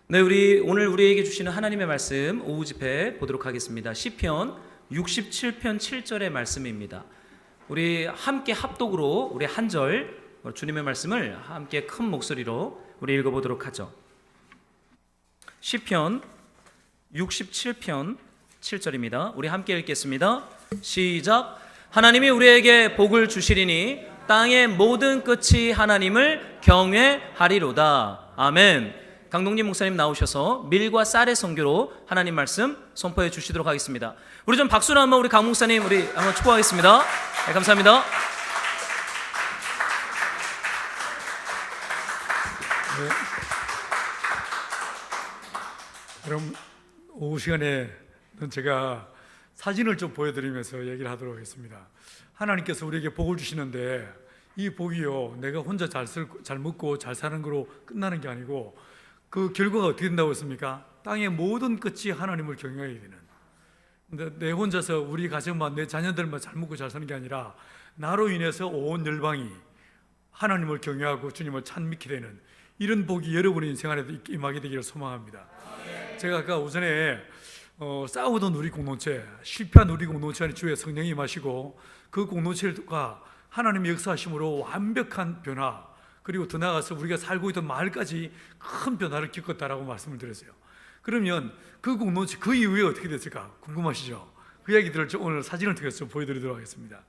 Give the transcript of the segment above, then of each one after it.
네, 오늘 우리에게 주시는 하나님의 말씀 오후 집회 보도록 하겠습니다. 시편 67편 7절의 말씀입니다. 우리 함께 합독으로 우리 한 절 주님의 말씀을 함께 큰 목소리로 우리 읽어보도록 하죠. 시편 67편 7절입니다. 우리 함께 읽겠습니다. 시작. 하나님이 우리에게 복을 주시리니 땅의 모든 끝이 하나님을 경외하리로다. 아멘. 강동진 목사님 나오셔서 밀과 쌀의 선교로 하나님 말씀 선포해 주시도록 하겠습니다. 우리 좀 박수로 한번 우리 강 목사님 우리 한번 축복하겠습니다. 네, 감사합니다. 네. 그럼 오후 시간에는 제가 사진을 좀 보여드리면서 얘기를 하도록 하겠습니다. 하나님께서 우리에게 복을 주시는데 이 복이요, 내가 혼자 잘 먹고 잘 사는 거로 끝나는 게 아니고 그 결과가 어떻게 된다고 했습니까? 땅의 모든 끝이 하나님을 경외하게 되는. 근데 내 혼자서 우리 가정만 내 자녀들만 잘 먹고 잘 사는 게 아니라 나로 인해서 온 열방이 하나님을 경외하고 주님을 찬미게 되는 이런 복이 여러분의 인생 안에도 임하게 되기를 소망합니다. 제가 아까 오전에 싸우던 우리 공동체, 실패한 우리 공동체 안에 주의 성령이 임하시고 그 공동체가 하나님의 역사하심으로 완벽한 변화, 그리고 더 나아가서 우리가 살고 있던 마을까지 큰 변화를 겪었다라고 말씀을 드렸어요. 그러면 그 공동체 그 이후에 어떻게 됐을까 궁금하시죠? 그 이야기들을 오늘 사진을 통해서 좀 보여드리도록 하겠습니다.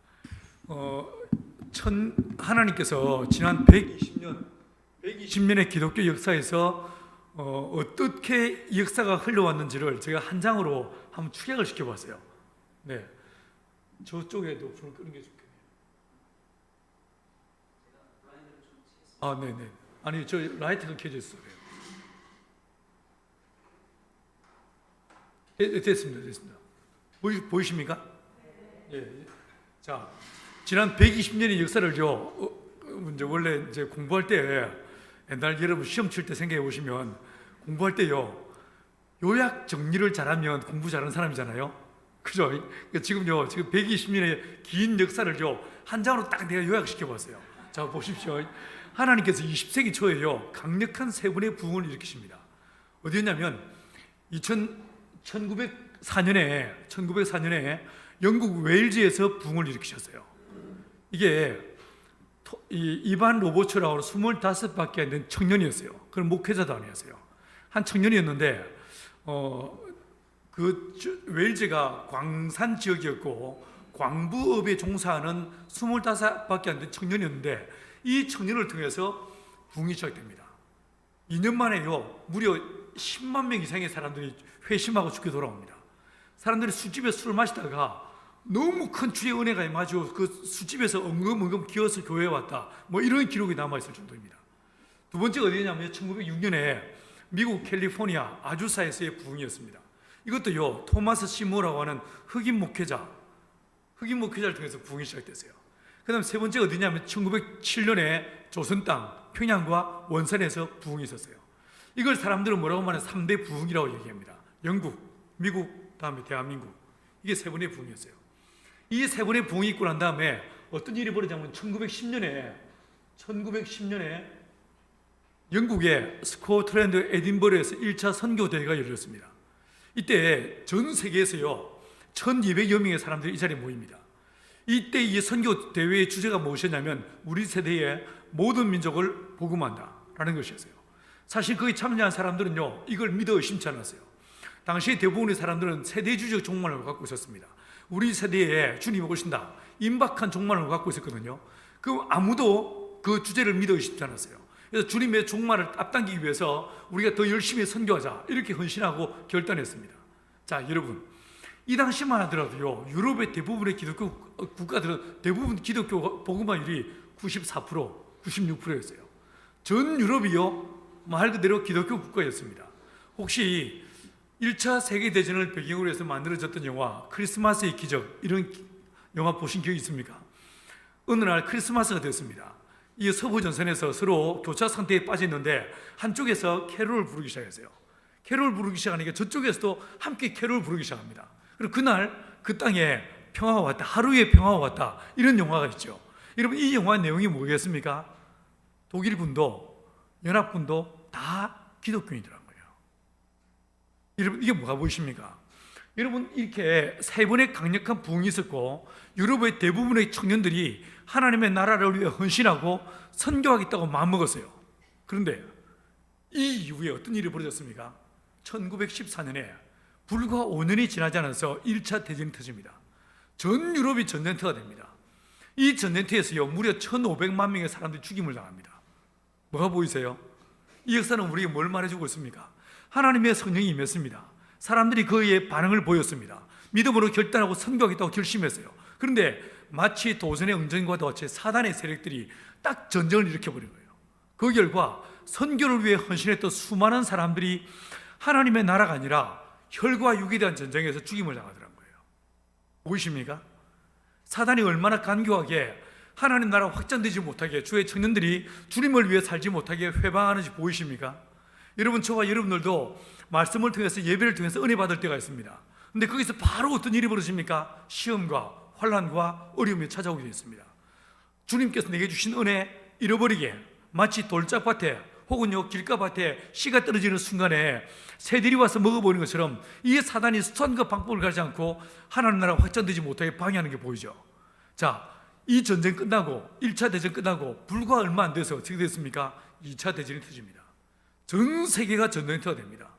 하나님께서 지난 120년의 기독교 역사에서 어떻게 역사가 흘러왔는지를 제가 한 장으로 한번 축약을 시켜봤어요. 네, 저쪽에도 불을 끄는 게 좋겠네요. 아, 네네. 아니, 저 라이트가 켜져 있어요. 됐습니다. 보이십니까? 예. 자, 지난 120년의 역사를요, 이제 원래 이제 공부할 때, 옛날 여러분 시험 칠 때 생각해 보시면, 공부할 때요, 요약 정리를 잘하면 공부 잘하는 사람이잖아요. 그죠? 그러니까 지금 120년의 긴 역사를요, 한 장으로 딱 내가 요약시켜 봤어요. 자, 보십시오. 하나님께서 20세기 초에요, 강력한 세 분의 부흥을 일으키십니다. 어디였냐면 1904년에 영국 웨일즈에서 부흥을 일으키셨어요. 이게 이반 로버츠라고 25밖에 안 된 청년이었어요. 그런 목회자도 아니었어요. 한 청년이었는데 그 웨일즈가 광산 지역이었고 광부업에 종사하는 25밖에 안 된 청년이었는데 이 청년을 통해서 부흥이 시작됩니다. 2년 만에요, 무려 10만 명 이상의 사람들이 회심하고 죽게 돌아옵니다. 사람들이 술집에 술을 마시다가 너무 큰 주의 은혜가 임하죠. 그 술집에서 엉금엉금 기어서 교회에 왔다, 뭐 이런 기록이 남아있을 정도입니다. 두 번째가 어디냐면 1906년에 미국 캘리포니아 아주사에서의 부흥이었습니다. 이것도요, 토마스 시모라고 하는 흑인 목회자를 통해서 부흥이 시작됐어요. 그 다음 세 번째가 어디냐면 1907년에 조선 땅 평양과 원산에서 부흥이 있었어요. 이걸 사람들은 뭐라고 말하면 3대 부흥이라고 얘기합니다. 영국, 미국, 다음에 대한민국. 이게 세 번의 부흥이었어요. 이 세 번의 부흥이 있고 난 다음에 어떤 일이 벌어지냐면 1910년에 영국의 스코틀랜드 에딘버러에서 1차 선교대회가 열렸습니다. 이때 전 세계에서요 1200여 명의 사람들이 이 자리에 모입니다. 이때 이 선교대회의 주제가 무엇이었냐면 우리 세대의 모든 민족을 복음한다라는 것이었어요. 사실 거기 참여한 사람들은요, 이걸 믿어 의심치 않았어요. 당시 대부분의 사람들은 세대주의적 종말을 갖고 있었습니다. 우리 세대에 주님이 오신다, 임박한 종말을 갖고 있었거든요. 그 아무도 그 주제를 믿어 의심치 않았어요. 그래서 주님의 종말을 앞당기기 위해서 우리가 더 열심히 선교하자, 이렇게 헌신하고 결단했습니다. 자, 여러분, 이 당시만 하더라도요, 유럽의 대부분의 기독교 국가들은 대부분 기독교 복음화율이 94%, 96%였어요. 전 유럽이요, 말 그대로 기독교 국가였습니다. 혹시 1차 세계대전을 배경으로 해서 만들어졌던 영화 크리스마스의 기적, 이런 영화 보신 기억이 있습니까? 어느 날 크리스마스가 됐습니다. 이 서부전선에서 서로 교차 상태에 빠졌는데 한쪽에서 캐롤을 부르기 시작했어요. 캐롤을 부르기 시작하니까 저쪽에서도 함께 캐롤을 부르기 시작합니다. 그리고 그날 그 땅에 평화가 왔다, 하루의 평화가 왔다, 이런 영화가 있죠. 여러분, 이 영화의 내용이 뭐겠습니까? 독일군도 연합군도 다 기독교인이더라는 거예요. 여러분, 이게 뭐가 보이십니까? 여러분, 이렇게 세 번의 강력한 부흥이 있었고 유럽의 대부분의 청년들이 하나님의 나라를 위해 헌신하고 선교하겠다고 마음먹었어요. 그런데 이 이후에 어떤 일이 벌어졌습니까? 1914년에 불과 5년이 지나지 않아서 1차 대전이 터집니다. 전 유럽이 전쟁터가 됩니다. 이 전쟁터에서요, 무려 1,500만 명의 사람들이 죽임을 당합니다. 뭐가 보이세요? 이 역사는 우리에게 뭘 말해주고 있습니까? 하나님의 성령이 임했습니다. 사람들이 그의 반응을 보였습니다. 믿음으로 결단하고 선교하겠다고 결심했어요. 그런데 마치 도전의 응전과도 같이 사단의 세력들이 딱 전쟁을 일으켜버린 거예요. 그 결과 선교를 위해 헌신했던 수많은 사람들이 하나님의 나라가 아니라 혈과 육에 대한 전쟁에서 죽임을 당하더라는 거예요. 보이십니까? 사단이 얼마나 간교하게 하나님 나라 확장되지 못하게 주의 청년들이 주님을 위해 살지 못하게 회방하는지 보이십니까? 여러분, 저와 여러분들도 말씀을 통해서 예배를 통해서 은혜 받을 때가 있습니다. 근데 거기서 바로 어떤 일이 벌어집니까? 시험과 환난과 어려움이 찾아오게 되어 있습니다. 주님께서 내게 주신 은혜 잃어버리게 마치 돌짝밭에 혹은요 길가밭에 씨가 떨어지는 순간에 새들이 와서 먹어버리는 것처럼 이 사단이 수단과 방법을 가지 않고 하나님 나라가 확장되지 못하게 방해하는 게 보이죠. 자, 이 전쟁 끝나고 1차 대전 끝나고 불과 얼마 안 돼서 어떻게 됐습니까? 2차 대전이 터집니다. 전 세계가 전쟁터가 됩니다.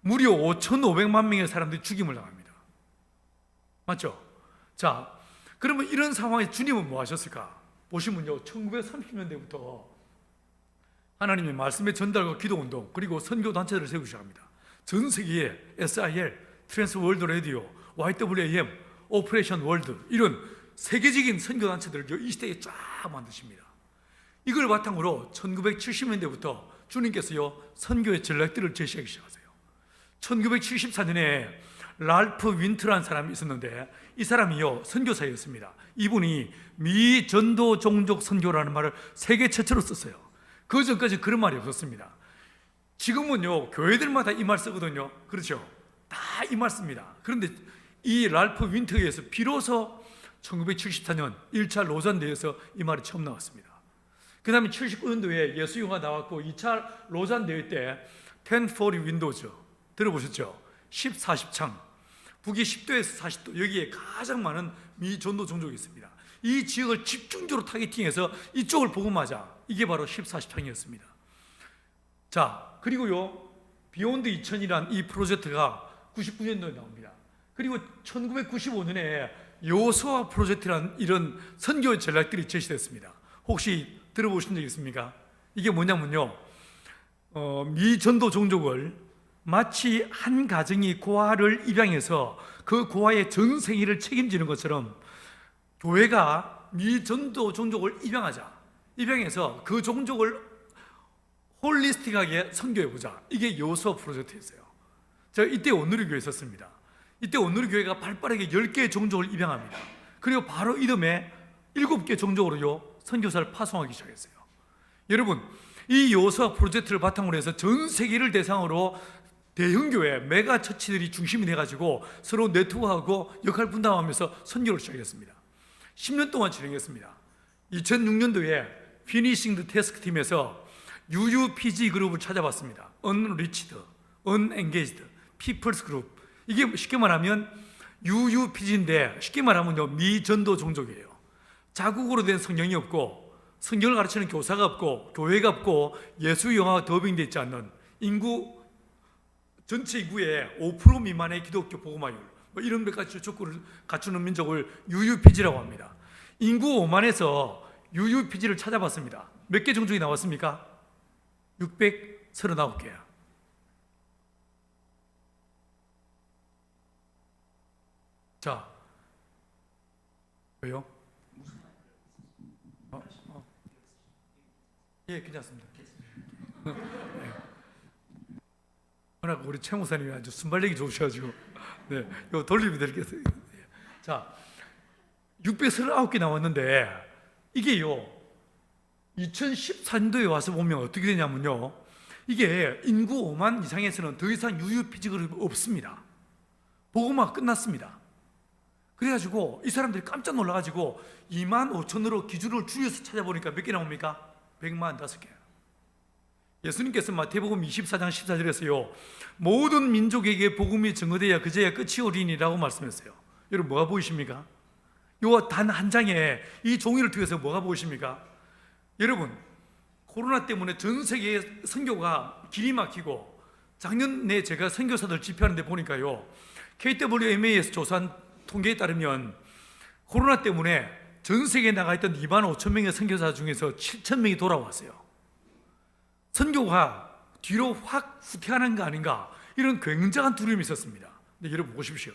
무려 5,500만 명의 사람들이 죽임을 당합니다. 맞죠? 자, 그러면 이런 상황에 주님은 뭐 하셨을까? 보시면요, 1930년대부터 하나님의 말씀의 전달과 기도운동 그리고 선교단체들을 세우기 시작합니다. 전 세계에 SIL, 트랜스 월드 라디오, YWAM, 오퍼레이션 월드 이런 세계적인 선교단체들을 이 시대에 쫙 만드십니다. 이걸 바탕으로 1970년대부터 주님께서요 선교의 전략들을 제시하기 시작하세요. 1974년에 랄프 윈트라는 사람이 있었는데 이 사람이요 선교사였습니다. 이분이 미전도 종족 선교라는 말을 세계 최초로 썼어요. 그 전까지 그런 말이 없었습니다. 지금은요 교회들마다 이 말 쓰거든요. 그렇죠? 다 이 말 씁니다. 그런데 이 랄프 윈트에 의해서 비로소 1974년 1차 로잔 대회에서 이 말이 처음 나왔습니다. 그 다음에 79년도에 예수영화 나왔고 2차 로잔 대회 때 1040 윈도우즈 들어보셨죠? 10-40창 북이 10도에서 40도 여기에 가장 많은 미전도 종족이 있습니다. 이 지역을 집중적으로 타겟팅해서 이쪽을 복음하자. 이게 바로 10-40창이었습니다. 자, 그리고요 비욘드 2000이란 이 프로젝트가 99년도에 나옵니다. 그리고 1995년에 여호수아 프로젝트라는 이런 선교 전략들이 제시됐습니다. 혹시 들어보신 적 있습니까? 이게 뭐냐면요 미전도 종족을 마치 한 가정이 고아를 입양해서 그 고아의 전 생애를 책임지는 것처럼 교회가 미전도 종족을 입양해서 그 종족을 홀리스틱하게 선교해보자. 이게 여호수아 프로젝트였어요. 제가 이때 온누리교회에 있었습니다. 이때 온누리교회가 발빠르게 10개의 종족을 입양합니다. 그리고 바로 이듬해 7개 종족으로요 선교사를 파송하기 시작했어요. 여러분, 이 여호수아 프로젝트를 바탕으로 해서 전 세계를 대상으로 대형교회, 메가처치들이 중심이 돼가지고 서로 네트워크하고 역할 분담하면서 선교를 시작했습니다. 10년 동안 진행했습니다. 2006년도에 피니싱 더 태스크 팀에서 UUPG 그룹을 찾아봤습니다. Unreached, Unengaged, People's Group. 이게 쉽게 말하면 UUPG인데 쉽게 말하면요 미전도 종족이에요. 자국으로 된 성경이 없고 성경을 가르치는 교사가 없고 교회가 없고 예수 영화가 더빙되어 있지 않는 인구 전체 인구의 5% 미만의 기독교 복음화율 뭐 이런 몇 가지 조건을 갖추는 민족을 UUPG라고 합니다. 인구 5만에서 UUPG를 찾아봤습니다. 몇 개 종족이 나왔습니까? 639개야. 자, 왜요? 예, 괜찮습니다. 네. 워낙 우리 최 목사님이 아주 순발력이 좋으셔가지고, 네, 이거 돌리면 되겠어요. 자, 639개 나왔는데 이게요, 2014년도에 와서 보면 어떻게 되냐면요, 이게 인구 5만 이상에서는 더 이상 UUPG가 없습니다. 복음화 끝났습니다. 그래가지고 이 사람들이 깜짝 놀라가지고 2만 5천으로 기준을 줄여서 찾아보니까 몇 개 나옵니까? 100만 5개. 예수님께서 마태복음 24장 14절에서요 모든 민족에게 복음이 증거되어야 그제야 끝이 오리니라고 말씀했어요. 여러분 뭐가 보이십니까? 요 단 한 장에 이 종이를 통해서 뭐가 보이십니까? 여러분 코로나 때문에 전 세계 선교가 길이 막히고 작년에 제가 선교사들 집회하는데 보니까요 KWMA에서 조사한 통계에 따르면 코로나 때문에 전 세계에 나가 있던 2만 5천 명의 선교사 중에서 7천 명이 돌아왔어요. 선교가 뒤로 확 후퇴하는 거 아닌가 이런 굉장한 두려움이 있었습니다. 근데 여러분 보십시오.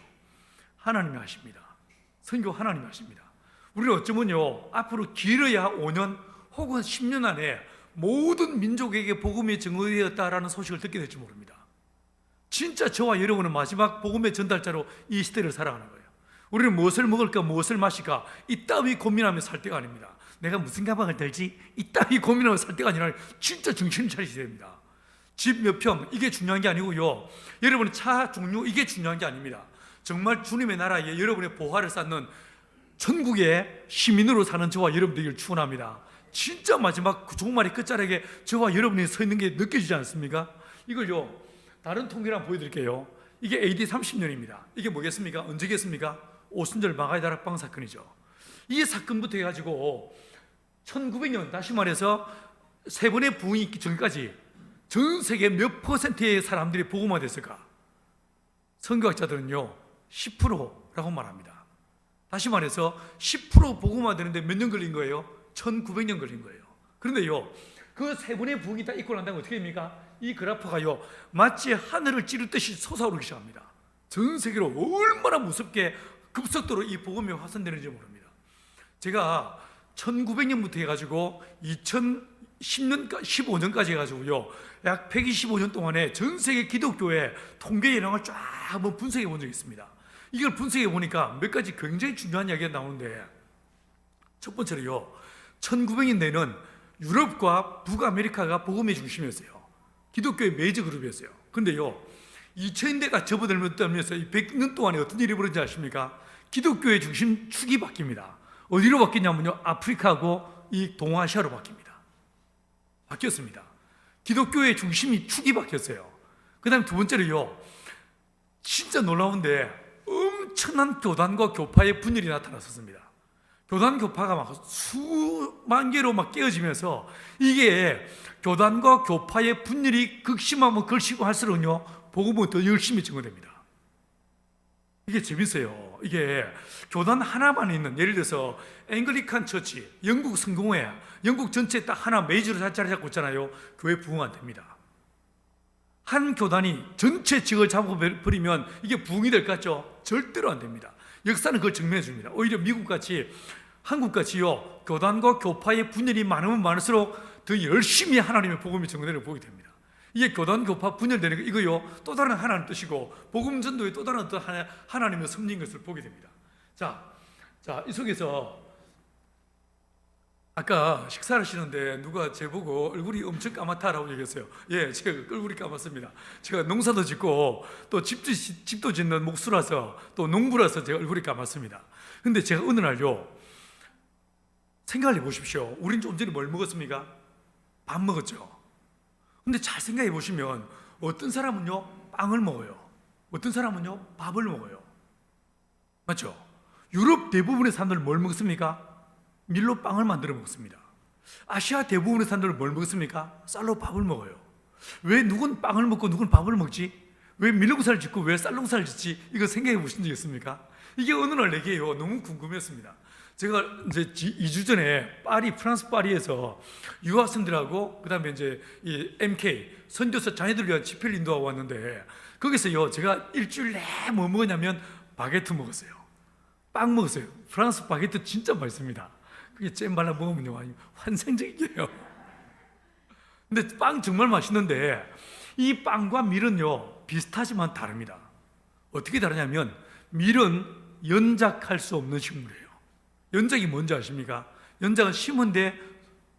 하나님이 하십니다. 선교 하나님이 하십니다. 우리는 어쩌면요 앞으로 길어야 5년 혹은 10년 안에 모든 민족에게 복음이 증거되었다라는 소식을 듣게 될지 모릅니다. 진짜 저와 여러분은 마지막 복음의 전달자로 이 시대를 살아가는 거예요. 우리는 무엇을 먹을까 무엇을 마실까 이따위 고민하며 살 때가 아닙니다. 내가 무슨 가방을 들지 이따위 고민하며 살 때가 아니라 진짜 정신을 차리셔야 됩니다. 집 몇 평 이게 중요한 게 아니고요 여러분의 차 종류 이게 중요한 게 아닙니다. 정말 주님의 나라에 여러분의 보화를 쌓는 천국의 시민으로 사는 저와 여러분 되기를 축원합니다. 진짜 마지막 그 종말의 끝자락에 저와 여러분이 서 있는 게 느껴지지 않습니까? 이걸요 다른 통계를 한번 보여드릴게요. 이게 AD 30년입니다. 이게 뭐겠습니까? 언제겠습니까? 오순절 마가의 다락방 사건이죠. 이 사건부터 해가지고 1900년 다시 말해서 세 번의 부흥이 있기 전까지 전 세계 몇 퍼센트의 사람들이 복음화 됐을까? 선교학자들은요 10%라고 말합니다. 다시 말해서 10% 복음화 되는데 몇 년 걸린 거예요? 1900년 걸린 거예요. 그런데요 그 세 번의 부흥이 다 있고 난 다음에 어떻게 됩니까? 이 그래프가요 마치 하늘을 찌르듯이 솟아오르기 시작합니다. 전 세계로 얼마나 무섭게 급속도로 이 복음이 확산되는지 모릅니다. 제가 1900년부터 해가지고 2010년, 15년까지 해가지고요 약 125년 동안에 전 세계 기독교의 통계 현황을 쫙 한번 분석해 본 적이 있습니다. 이걸 분석해 보니까 몇 가지 굉장히 중요한 이야기가 나오는데 첫 번째로요 1900년대에는 유럽과 북아메리카가 복음의 중심이었어요. 기독교의 메이저 그룹이었어요. 그런데요 2000년대가 접어들면서 이 100년 동안에 어떤 일이 벌어진지 아십니까? 기독교의 중심 축이 바뀝니다. 어디로 바뀌냐면요 아프리카하고 이 동아시아로 바뀝니다. 바뀌었습니다. 기독교의 중심이 축이 바뀌었어요. 그 다음에 두 번째로요 진짜 놀라운데 엄청난 교단과 교파의 분열이 나타났었습니다. 교단 교파가 막 수만 개로 막 깨어지면서 이게 교단과 교파의 분열이 극심하면 극심하고 할수록요 복음은 더 열심히 증거됩니다. 이게 재밌어요. 이게 교단 하나만 있는 예를 들어서 앵글리칸 처치, 영국 성공회, 영국 전체에 딱 하나 메이저로 자리 잡고 있잖아요. 교회 부흥 안 됩니다. 한 교단이 전체 직을 잡아버리면 이게 부흥이 될 것 같죠? 절대로 안 됩니다. 역사는 그걸 증명해 줍니다. 오히려 미국같이 한국같이요 교단과 교파의 분열이 많으면 많을수록 더 열심히 하나님의 복음이 증거되는 걸 보게 됩니다. 이게 교단 교파 분열되는 거 이거요 또 다른 하나님 뜻이고 복음 전도의 또 다른 어떤 하나님의 섭리인 것을 보게 됩니다. 자, 이 속에서 아까 식사를 하시는데 누가 제보고 얼굴이 엄청 까맣다라고 얘기했어요. 예, 제가 얼굴이 까맣습니다. 제가 농사도 짓고 또 집도 짓는 목수라서 또 농부라서 제가 얼굴이 까맣습니다. 근데 제가 어느 날요 생각을 해보십시오. 우린 좀 전에 뭘 먹었습니까? 밥 먹었죠. 근데 잘 생각해 보시면 어떤 사람은요 빵을 먹어요. 어떤 사람은요 밥을 먹어요. 맞죠? 유럽 대부분의 사람들은 뭘 먹습니까? 밀로 빵을 만들어 먹습니다. 아시아 대부분의 사람들은 뭘 먹습니까? 쌀로 밥을 먹어요. 왜 누군 빵을 먹고 누군 밥을 먹지? 왜 밀농사를 짓고 왜 쌀농사를 짓지? 이거 생각해 보신 적 있습니까? 이게 어느 날 내게요 너무 궁금했습니다. 제가 이제 2주 전에 프랑스 파리에서 유학생들하고 그다음에 이제 이 MK 선교사 자녀들 위한 집회를 인도하고 왔는데 거기서요 제가 일주일 내내 뭐 먹었냐면 바게트 먹었어요. 빵 먹었어요. 프랑스 바게트 진짜 맛있습니다. 그게 잼 발라 먹으면요 환상적이에요. 근데 빵 정말 맛있는데 이 빵과 밀은요 비슷하지만 다릅니다. 어떻게 다르냐면 밀은 연작할 수 없는 식물이에요. 연작이 뭔지 아십니까? 연작은 심은데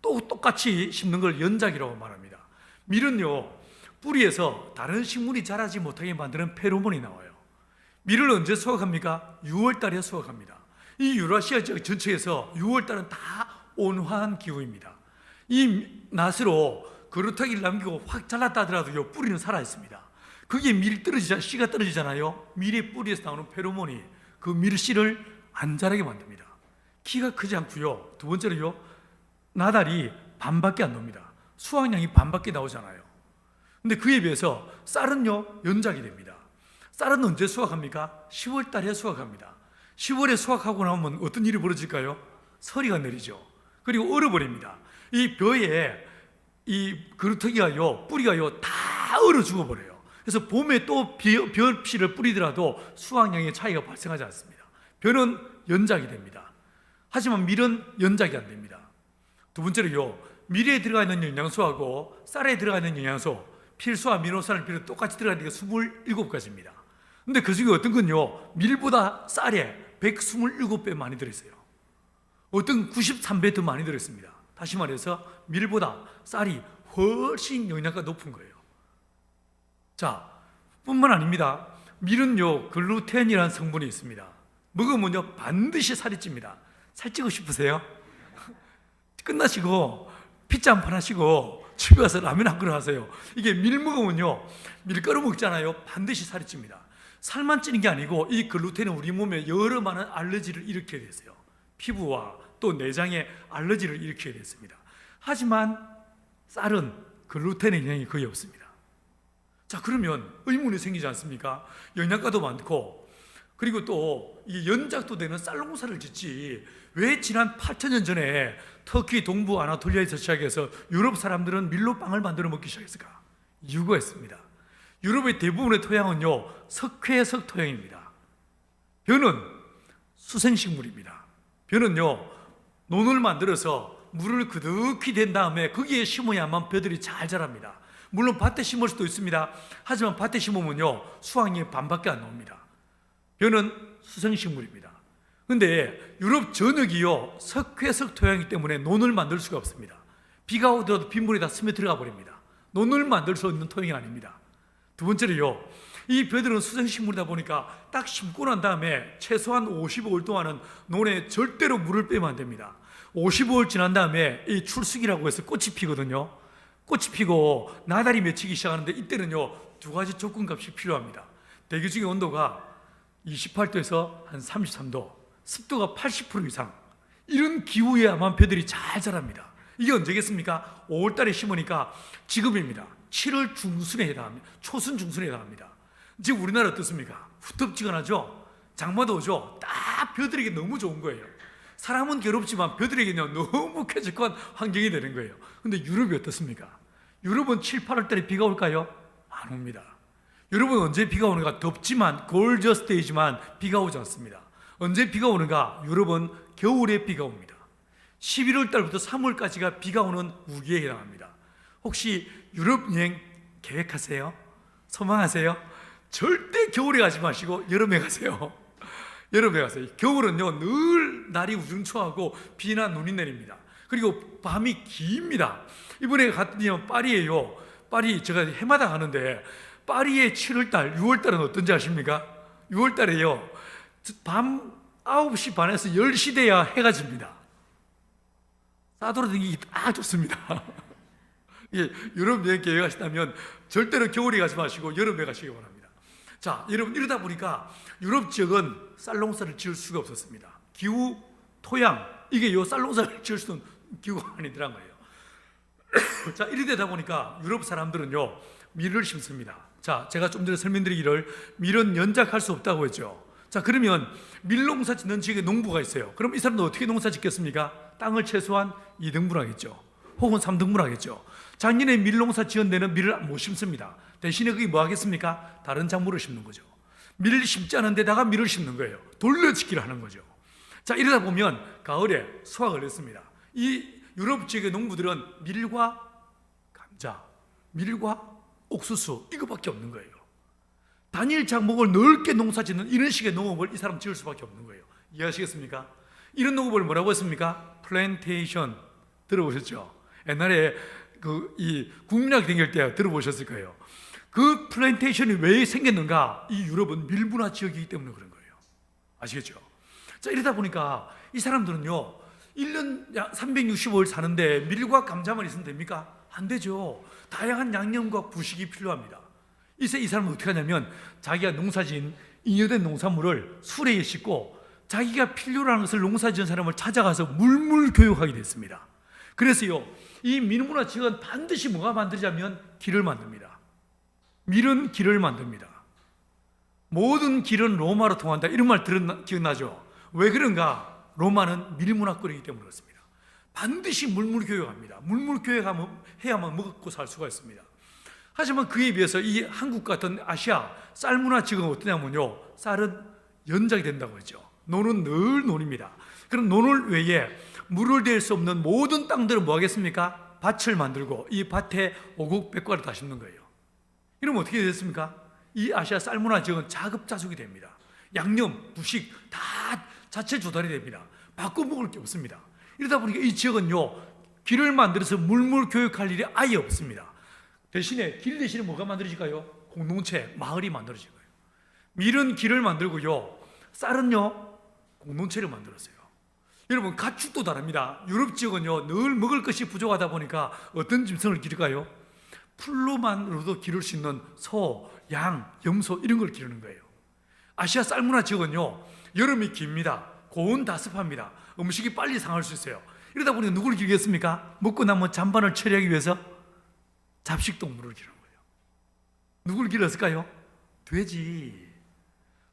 또 똑같이 심는 걸 연작이라고 말합니다. 밀은요 뿌리에서 다른 식물이 자라지 못하게 만드는 페로몬이 나와요. 밀을 언제 수확합니까? 6월달에 수확합니다. 이 유라시아 지역 전체에서 6월달은 다 온화한 기후입니다. 이 낫으로 그루터기를 남기고 확 잘랐다 하더라도요, 뿌리는 살아 있습니다. 그게 밀 떨어지자 씨가 떨어지잖아요. 밀의 뿌리에서 나오는 페로몬이 그 밀씨를 안 자라게 만듭니다. 키가 크지 않고요. 두 번째로요, 나달이 반밖에 안 나옵니다. 수확량이 반밖에 나오잖아요. 근데 그에 비해서 쌀은요, 연작이 됩니다. 쌀은 언제 수확합니까? 10월 달에 수확합니다. 10월에 수확하고 나면 어떤 일이 벌어질까요? 서리가 내리죠. 그리고 얼어버립니다. 이 벼에 이 그루터기가요, 뿌리가요, 다 얼어 죽어버려요. 그래서 봄에 또 벼씨를 뿌리더라도 수확량의 차이가 발생하지 않습니다. 벼는 연작이 됩니다. 하지만 밀은 연작이 안 됩니다. 두 번째로요, 밀에 들어가 있는 영양소하고 쌀에 들어가 있는 영양소, 필수 아미노산을 비롯해 똑같이 들어가는 게 27가지입니다. 근데 그 중에 어떤 건요, 밀보다 쌀에 127배 많이 들어있어요. 어떤 93배 더 많이 들어있습니다. 다시 말해서 밀보다 쌀이 훨씬 영양가가 높은 거예요. 자, 뿐만 아닙니다. 밀은요, 글루텐이라는 성분이 있습니다. 먹으면요, 반드시 살이 찝니다. 살찌고 싶으세요? 끝나시고 피자 한 판 하시고 집에 가서 라면 한 그릇 하세요. 이게 밀 먹으면요, 밀가루 먹잖아요, 반드시 살이 찝니다. 살만 찌는 게 아니고 이 글루텐은 우리 몸에 여러 많은 알러지를 일으키게 됐어요. 피부와 또 내장에 알러지를 일으키게 됐습니다. 하지만 쌀은 글루텐의 영향이 거의 없습니다. 자, 그러면 의문이 생기지 않습니까? 영양가도 많고, 그리고 또 이 연작도 되는 쌀 농사를 짓지 왜 지난 8,000년 전에 터키 동부 아나톨리아에서 시작해서 유럽 사람들은 밀로 빵을 만들어 먹기 시작했을까? 이유가 있습니다. 유럽의 대부분의 토양은요, 석회석 토양입니다. 벼는 수생식물입니다. 벼는요, 논을 만들어서 물을 그득히 댄 다음에 거기에 심어야만 벼들이 잘 자랍니다. 물론 밭에 심을 수도 있습니다. 하지만 밭에 심으면요, 수확량이 반밖에 안 나옵니다. 벼는 수생식물입니다. 근데 유럽 전역이요, 석회석 토양이기 때문에 논을 만들 수가 없습니다. 비가 오더라도 빗물이 다 스며 들어가 버립니다. 논을 만들 수 있는 토양이 아닙니다. 두 번째로요, 이 벼들은 수생식물이다 보니까 딱 심고 난 다음에 최소한 55일 동안은 논에 절대로 물을 빼면 안 됩니다. 55일 지난 다음에 이 출수기라고 해서 꽃이 피거든요. 꽃이 피고 나달이 맺히기 시작하는데 이때는요, 두 가지 조건값이 필요합니다. 대기 중의 온도가 28도에서 한 33도, 습도가 80% 이상, 이런 기후에야만 벼들이 잘 자랍니다. 이게 언제겠습니까? 5월달에 심으니까 지금입니다. 7월 중순에 해당합니다. 초순 중순에 해당합니다. 지금 우리나라 어떻습니까? 후텁지근하죠? 장마도 오죠? 딱 벼들에게 너무 좋은 거예요. 사람은 괴롭지만 벼들에게는 너무 쾌적한 환경이 되는 거예요. 근데 유럽이 어떻습니까? 유럽은 7, 8월 달에 비가 올까요? 안 옵니다. 유럽은 언제 비가 오는가? 덥지만 골저스 데이지만 비가 오지 않습니다. 언제 비가 오는가? 유럽은 겨울에 비가 옵니다. 11월 달부터 3월까지가 비가 오는 우기에 해당합니다. 혹시 유럽 여행 계획하세요? 소망하세요? 절대 겨울에 가지 마시고 여름에 가세요. 여름에 가세요. 겨울은요, 늘 날이 우중충하고 비나 눈이 내립니다. 그리고 밤이 깁니다. 이번에 갔더니 파리예요. 파리 제가 해마다 가는데 파리의 7월달, 6월달은 어떤지 아십니까? 6월달에요, 밤 9시 반에서 10시 돼야 해가 집니다. 싸돌아다니기 딱 좋습니다. 예, 유럽 여행 계획하시다면 절대로 겨울에 가지 마시고 여름에 가시기 바랍니다. 자, 여러분, 이러다 보니까 유럽 지역은 쌀 농사를 지을 수가 없었습니다. 기후, 토양, 이게 요 쌀 농사를 지을 수 있는 기후가 아니더란 거예요. 자, 이리 되다 보니까 유럽 사람들은요, 밀을 심습니다. 자, 제가 좀 전에 설명드리기를 밀은 연작할 수 없다고 했죠. 자, 그러면 밀농사 짓는 지역에 농부가 있어요. 그럼 이 사람도 어떻게 농사 짓겠습니까? 땅을 최소한 2등분 하겠죠. 혹은 3등분 하겠죠. 작년에 밀농사 지은 데는 밀을 못 심습니다. 대신에 그게 뭐 하겠습니까? 다른 작물을 심는 거죠. 밀을 심지 않은 데다가 밀을 심는 거예요. 돌려짓기를 하는 거죠. 자, 이러다 보면 가을에 수확을 했습니다. 이 유럽 지역의 농부들은 밀과 감자, 밀과 옥수수, 이거밖에 없는 거예요. 단일 작목을 넓게 농사 짓는 이런 식의 농업을 이 사람 지을 수밖에 없는 거예요. 이해하시겠습니까? 이런 농업을 뭐라고 했습니까? 플랜테이션. 들어보셨죠? 옛날에 이 국민학교 다닐 때 들어보셨을 거예요. 그 플랜테이션이 왜 생겼는가? 이 유럽은 밀분화 지역이기 때문에 그런 거예요. 아시겠죠? 자, 이러다 보니까 이 사람들은요, 1년 365일 사는데 밀과 감자만 있으면 됩니까? 안 되죠. 다양한 양념과 부식이 필요합니다. 이제 이 사람은 어떻게 하냐면 자기가 농사지은 잉여된 농산물을 수레에 싣고 자기가 필요로 하는 것을 농사지은 사람을 찾아가서 물물 교육하게 됐습니다. 그래서요, 이 밀문화 지역은 반드시 뭐가 만들자면 길을 만듭니다. 밀은 길을 만듭니다. 모든 길은 로마로 통한다, 이런 말 기억나죠? 왜 그런가? 로마는 밀문화권이기 때문에 그렇습니다. 반드시 물물 교육합니다. 물물 교육하면 해야만 먹고 살 수가 있습니다. 하지만 그에 비해서 이 한국 같은 아시아 쌀 문화 지역은 어떠냐면요, 쌀은 연작이 된다고 했죠. 논은 늘 논입니다. 그럼 논을 외에 물을 댈 수 없는 모든 땅들은 뭐 하겠습니까? 밭을 만들고 이 밭에 오곡백과를 다 심는 거예요. 이러면 어떻게 됐습니까? 이 아시아 쌀 문화 지역은 자급자족이 됩니다. 양념, 부식 다 자체 조달이 됩니다. 바꿔 먹을 게 없습니다. 이러다 보니까 이 지역은요, 길을 만들어서 물물 교육할 일이 아예 없습니다. 대신에 길 대신에 뭐가 만들어질까요? 공동체, 마을이 만들어질 거예요. 밀은 길을 만들고요, 쌀은요 공동체를 만들었어요. 여러분, 가축도 다릅니다. 유럽 지역은요 늘 먹을 것이 부족하다 보니까 어떤 짐승을 기를까요? 풀로만으로도 기를 수 있는 소, 양, 염소 이런 걸 기르는 거예요. 아시아 쌀문화 지역은요 여름이 깁니다. 고온 다습합니다. 음식이 빨리 상할 수 있어요. 이러다 보니 누구를 기르겠습니까? 먹고 나면 잔반을 처리하기 위해서 잡식동물을 기르는 거예요. 누구를 기르었을까요? 돼지.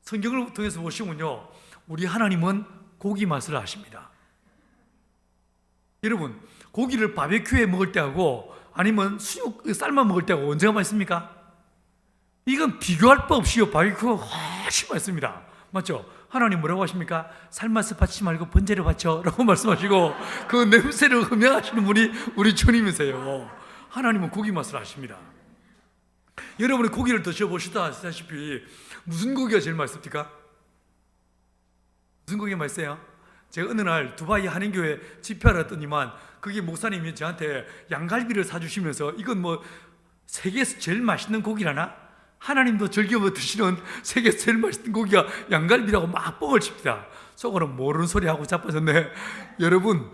성경을 통해서 보시면요, 우리 하나님은 고기 맛을 아십니다. 여러분, 고기를 바베큐에 먹을 때하고 아니면 수육 삶아 먹을 때하고 언제가 맛있습니까? 이건 비교할 바 없이요, 바베큐가 훨씬 맛있습니다. 맞죠? 하나님 뭐라고 하십니까? 삶아서 받지 말고 번제를 바쳐 라고 말씀하시고, 그 냄새를 흠양하시는 분이 우리 주님이세요. 하나님은 고기 맛을 아십니다. 여러분이 고기를 드셔보시다시피 무슨 고기가 제일 맛있습니까? 무슨 고기가 맛있어요? 제가 어느 날 두바이 한인교회 집회를 했더니만 거기 목사님이 저한테 양갈비를 사주시면서 이건 뭐 세계에서 제일 맛있는 고기라나? 하나님도 즐겨 드시는 세계에서 제일 맛있는 고기가 양갈비라고 막 뻥을 칩니다. 속으로 모르는 소리 하고 자빠졌네. 여러분,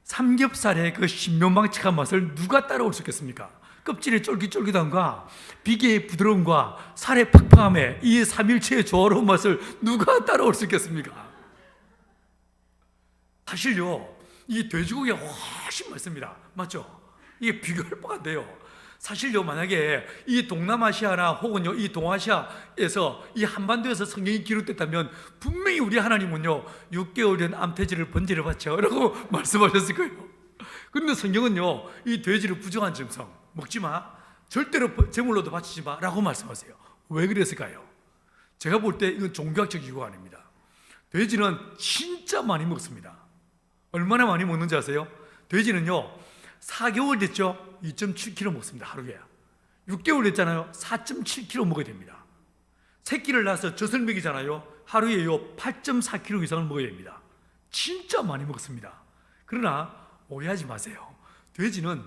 삼겹살의 그 신묘망측한 맛을 누가 따라올 수 있겠습니까? 껍질의 쫄깃쫄깃함과 비계의 부드러움과 살의 팍팍함에 이 삼일체의 조화로운 맛을 누가 따라올 수 있겠습니까? 사실요, 이 돼지고기가 훨씬 맛있습니다. 맞죠? 이게 비교할 바가 안 돼요. 사실요, 만약에 이 동남아시아나 혹은요 이 동아시아에서 이 한반도에서 성경이 기록됐다면 분명히 우리 하나님은요 6개월 된 암돼지를 번제를 바쳐 라고 말씀하셨을 거예요. 그런데 성경은요, 이 돼지를 부정한 짐승 먹지 마, 절대로 제물로도 바치지 마 라고 말씀하세요. 왜 그랬을까요? 제가 볼 때 이건 종교학적 이유가 아닙니다. 돼지는 진짜 많이 먹습니다. 얼마나 많이 먹는지 아세요? 돼지는요 4개월 됐죠? 2.7kg 먹습니다. 하루에. 6개월 됐잖아요. 4.7kg 먹어야 됩니다. 새끼를 낳아서 젖을 먹이잖아요. 하루에요 8.4kg 이상을 먹어야 됩니다. 진짜 많이 먹습니다. 그러나 오해하지 마세요. 돼지는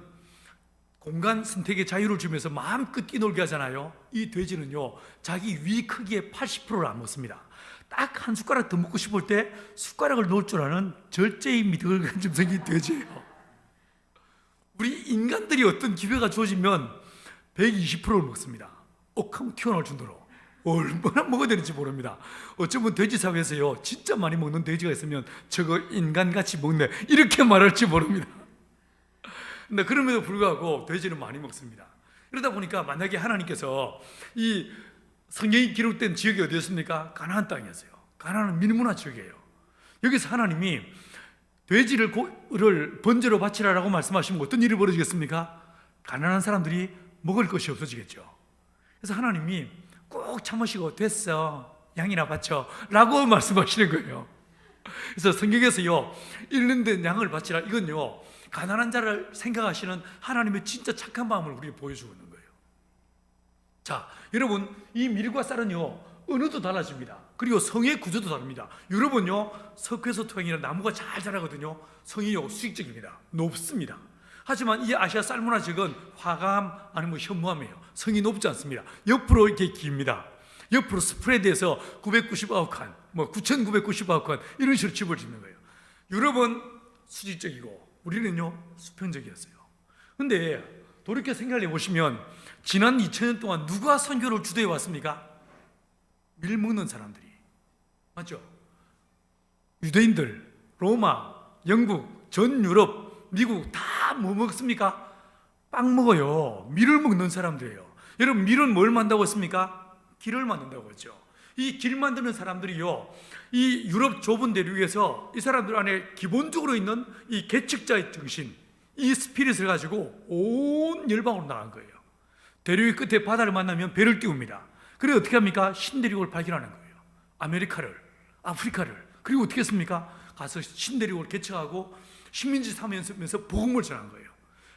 공간 선택의 자유를 주면서 마음껏 뛰놀게 하잖아요. 이 돼지는요 자기 위 크기의 80%를 안 먹습니다. 딱 한 숟가락 더 먹고 싶을 때 숟가락을 놓을 줄 아는 절제의 미덕을 짐승이 돼지예요. 우리 인간들이 어떤 기회가 주어지면 120%를 먹습니다. 억하면 튀어나올 정도로. 얼마나 먹어야 되는지 모릅니다. 어쩌면 돼지 사회에서요 진짜 많이 먹는 돼지가 있으면 저거 인간같이 먹네 이렇게 말할지 모릅니다. 근데 그럼에도 불구하고 돼지는 많이 먹습니다. 그러다 보니까 만약에 하나님께서 이 성경이 기록된 지역이 어디였습니까? 가나안 땅이었어요. 가나안은 밀문화 지역이에요. 여기서 하나님이 돼지를 번제로 바치라라고 말씀하시면 어떤 일이 벌어지겠습니까? 가난한 사람들이 먹을 것이 없어지겠죠. 그래서 하나님이 꼭 참으시고 됐어 양이나 바쳐 라고 말씀하시는 거예요. 그래서 성경에서요 잃는 양을 바치라, 이건요 가난한 자를 생각하시는 하나님의 진짜 착한 마음을 우리에게 보여주고 있는 거예요. 자, 여러분, 이 밀과 쌀은요 은어도 달라집니다. 그리고 성의 구조도 다릅니다. 유럽은요 석회소 토양이나 나무가 잘 자라거든요. 성이요 수직적입니다. 높습니다. 하지만 이 아시아 쌀문화 지역은 화감 아니면 현무암이에요. 성이 높지 않습니다. 옆으로 이렇게 깁니다. 옆으로 스프레드해서 999칸, 9,999칸 이런 식으로 집을 짓는 거예요. 유럽은 수직적이고 우리는요 수평적이었어요. 근데 돌이켜 생각해 보시면 지난 2000년 동안 누가 선교를 주도해 왔습니까? 밀먹는 사람들이. 맞죠? 유대인들, 로마, 영국, 전 유럽, 미국 다 뭐 먹습니까? 빵 먹어요. 밀을 먹는 사람들이에요. 여러분, 밀은 뭘 만든다고 했습니까? 길을 만든다고 했죠. 이 길 만드는 사람들이요, 이 유럽 좁은 대륙에서 이 사람들 안에 기본적으로 있는 이 개척자의 정신, 이 스피릿을 가지고 온 열방으로 나간 거예요. 대륙의 끝에 바다를 만나면 배를 띄웁니다. 그래 어떻게 합니까? 신대륙을 발견하는 거예요. 아메리카를, 아프리카를. 그리고 어떻게 했습니까? 가서 신대륙을 개척하고 식민지 삼으면서 복음을 전한 거예요.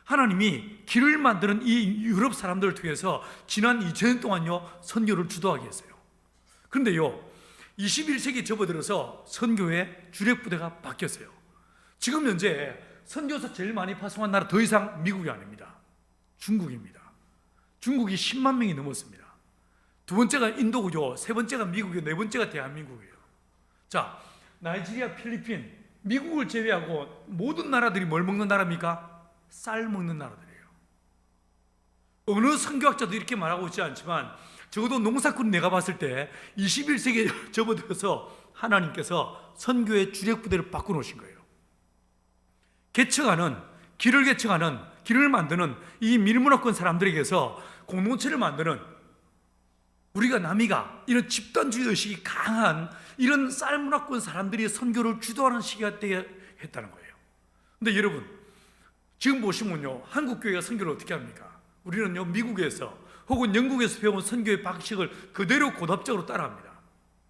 하나님이 길을 만드는 이 유럽 사람들을 통해서 지난 2000년 동안요 선교를 주도하게 했어요. 그런데요 21세기 접어들어서 선교의 주력부대가 바뀌었어요. 지금 현재 선교사 제일 많이 파송한 나라 더 이상 미국이 아닙니다. 중국입니다. 중국이 10만 명이 넘었습니다. 두 번째가 인도고요, 세 번째가 미국이고, 네 번째가 대한민국이에요. 자, 나이지리아, 필리핀, 미국을 제외하고 모든 나라들이 뭘 먹는 나라입니까? 쌀 먹는 나라들이에요. 어느 선교학자도 이렇게 말하고 있지 않지만 적어도 농사꾼 내가 봤을 때 21세기에 접어들어서 하나님께서 선교의 주력부대를 바꿔놓으신 거예요. 개척하는, 길을 만드는 이 밀문화권 사람들에게서 공동체를 만드는, 우리가 남이가 이런 집단주의 의식이 강한 이런 쌀문화권 사람들이 선교를 주도하는 시기가 되게 했다는 거예요. 근데 여러분, 지금 보시면요 한국 교회가 선교를 어떻게 합니까? 우리는요 미국에서 혹은 영국에서 배운 선교의 방식을 그대로 고답적으로 따라합니다.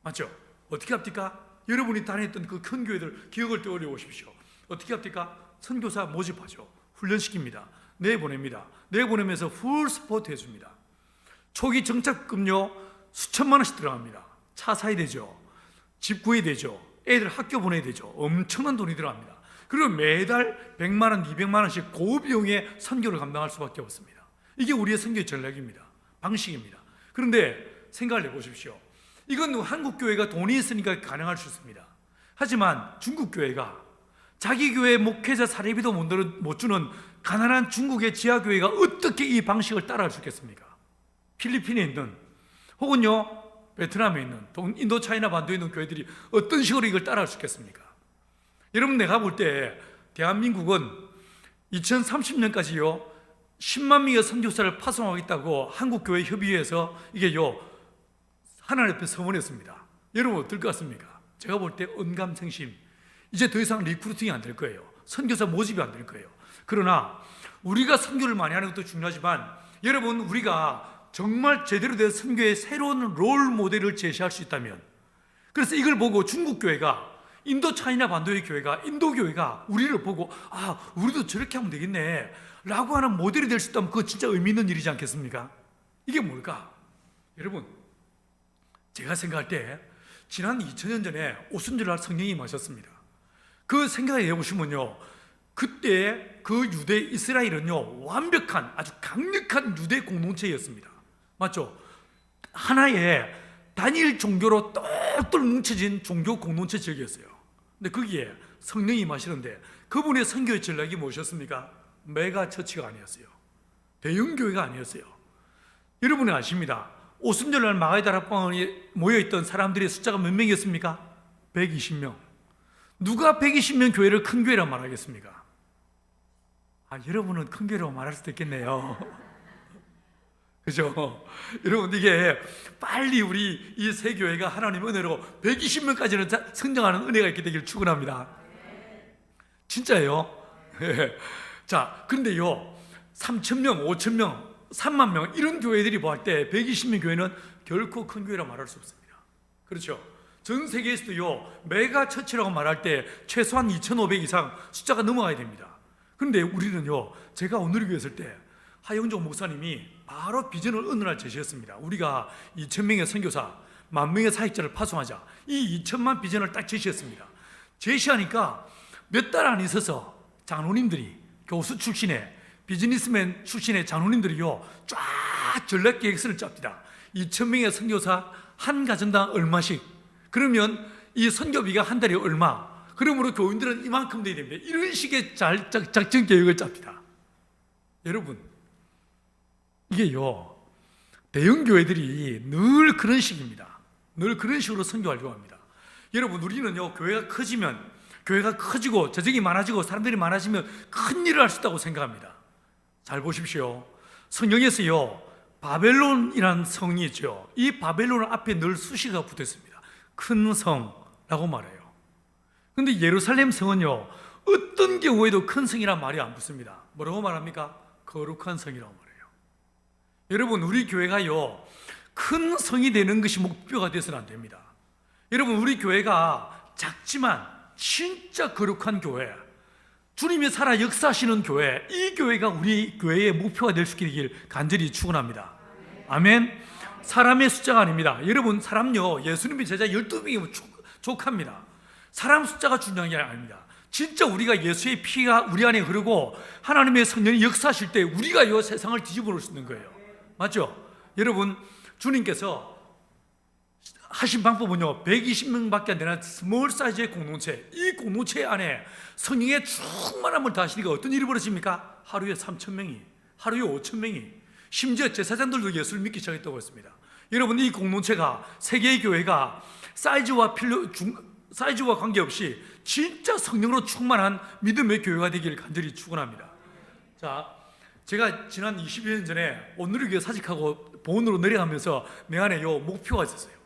맞죠? 어떻게 합니까? 여러분이 다녔던 그 큰 교회들 기억을 떠올려 보십시오. 어떻게 합니까? 선교사 모집하죠. 훈련시킵니다. 내보냅니다. 내보내면서 풀 스포트 해줍니다. 초기 정착금요 수천만 원씩 들어갑니다. 차 사야 되죠. 집 구해야 되죠. 애들 학교 보내야 되죠. 엄청난 돈이 들어갑니다. 그리고 매달 100만 원, 200만 원씩 고비용의 선교를 감당할 수밖에 없습니다. 이게 우리의 선교의 전략입니다. 방식입니다. 그런데 생각을 해보십시오. 이건 한국 교회가 돈이 있으니까 가능할 수 있습니다. 하지만 중국 교회가 자기 교회 목회자 사례비도 못 주는 가난한 중국의 지하교회가 어떻게 이 방식을 따라할 수 있겠습니까? 필리핀에 있는 혹은요 베트남에 있는 인도 차이나 반도에 있는 교회들이 어떤 식으로 이걸 따라할 수 있겠습니까? 여러분, 내가 볼 때 대한민국은 2030년까지요 10만 명의 선교사를 파송하겠다고 한국교회 협의회에서 이게요 하나님 앞에 서원했습니다. 여러분 어떨 것 같습니까? 제가 볼 때 언감생심, 이제 더 이상 리크루팅이 안 될 거예요. 선교사 모집이 안 될 거예요. 그러나 우리가 선교를 많이 하는 것도 중요하지만 여러분, 우리가 정말 제대로 된 선교의 새로운 롤 모델을 제시할 수 있다면, 그래서 이걸 보고 중국 교회가, 인도 차이나 반도의 교회가, 인도 교회가 우리를 보고 아, 우리도 저렇게 하면 되겠네 라고 하는 모델이 될 수 있다면 그거 진짜 의미 있는 일이지 않겠습니까? 이게 뭘까? 여러분, 제가 생각할 때 지난 2000년 전에 오순절날 성령이 임하셨습니다. 그 생각을 해보시면요 그때 그 유대 이스라엘은요 완벽한, 아주 강력한 유대 공동체였습니다. 맞죠? 하나의 단일 종교로 똘똘 뭉쳐진 종교 공동체 지역이었어요. 근데 거기에 성령이 임하시는데 그분의 선교의 전략이 무엇이었습니까? 메가 처치가 아니었어요. 대형 교회가 아니었어요. 여러분이 아십니다. 오순절날 마가의 다락방에 모여있던 사람들의 숫자가 몇 명이었습니까? 120명. 누가 120명 교회를 큰 교회라고 말하겠습니까? 아, 여러분은 큰 교회라고 말할 수도 있겠네요. 그죠? 여러분, 이게 빨리 우리 이 새 교회가 하나님의 은혜로 120명까지는 성장하는 은혜가 있게 되기를 축원합니다. 진짜예요. 자, 그런데요 3,000명, 5,000명, 3만 명 이런 교회들이 뭐 할 때 120명 교회는 결코 큰 교회라 말할 수 없습니다. 그렇죠? 전 세계에서도요 메가 처치라고 말할 때 최소한 2,500 이상 숫자가 넘어가야 됩니다. 그런데 우리는요, 제가 오늘 교회 있을 때 하영종 목사님이 바로 비전을 어느 날 제시했습니다. 우리가 2,000명의 선교사, 10,000명의 사역자를 파송하자. 이 2,000만 비전을 딱 제시했습니다. 제시하니까 몇 달 안 있어서 장로님들이, 교수 출신의, 비즈니스맨 출신의 장로님들이요 쫙 전략 계획서를 짭니다. 2,000명의 선교사 한 가정당 얼마씩, 그러면 이 선교비가 한 달에 얼마, 그러므로 교인들은 이만큼 돼야 됩니다. 이런 식의 작전 계획을 짭니다. 여러분, 이게요, 대형 교회들이 늘 그런 식입니다. 늘 그런 식으로 선교하려고 합니다. 여러분, 우리는요, 교회가 커지고 재정이 많아지고 사람들이 많아지면 큰 일을 할 수 있다고 생각합니다. 잘 보십시오. 성경에서요, 바벨론이라는 성이 있죠. 이 바벨론 앞에 늘 수식어가 붙어 있습니다. 큰 성라고 말해요. 그런데 예루살렘 성은요, 어떤 경우에도 큰 성이란 말이 안 붙습니다. 뭐라고 말합니까? 거룩한 성이라고 말해요. 여러분, 우리 교회가요, 큰 성이 되는 것이 목표가 되어서는 안 됩니다. 여러분, 우리 교회가 작지만 진짜 거룩한 교회, 주님이 살아 역사하시는 교회, 이 교회가 우리 교회의 목표가 될 수 있길 간절히 축원합니다. 아멘. 사람의 숫자가 아닙니다. 여러분, 사람요, 예수님의 제자 12명이면 족합니다. 사람 숫자가 중요한 게 아닙니다. 진짜 우리가 예수의 피가 우리 안에 흐르고 하나님의 성령이 역사하실 때 우리가 이 세상을 뒤집어 놓을 수 있는 거예요. 맞죠? 여러분, 주님께서 하신 방법은요, 120명밖에 안 되는 스몰 사이즈의 공동체, 이 공동체 안에 성령의 충만함을 다하시니까 어떤 일이 벌어집니까? 하루에 3,000명이, 하루에 5,000명이, 심지어 제사장들도 예수를 믿기 시작했다고 했습니다. 여러분, 이 공동체가, 세계의 교회가 사이즈와 관계없이 진짜 성령으로 충만한 믿음의 교회가 되기를 간절히 축원합니다. 자, 제가 지난 20여 년 전에 오늘의 교회 사직하고 보온으로 내려가면서 내 안에 요 목표가 있었어요.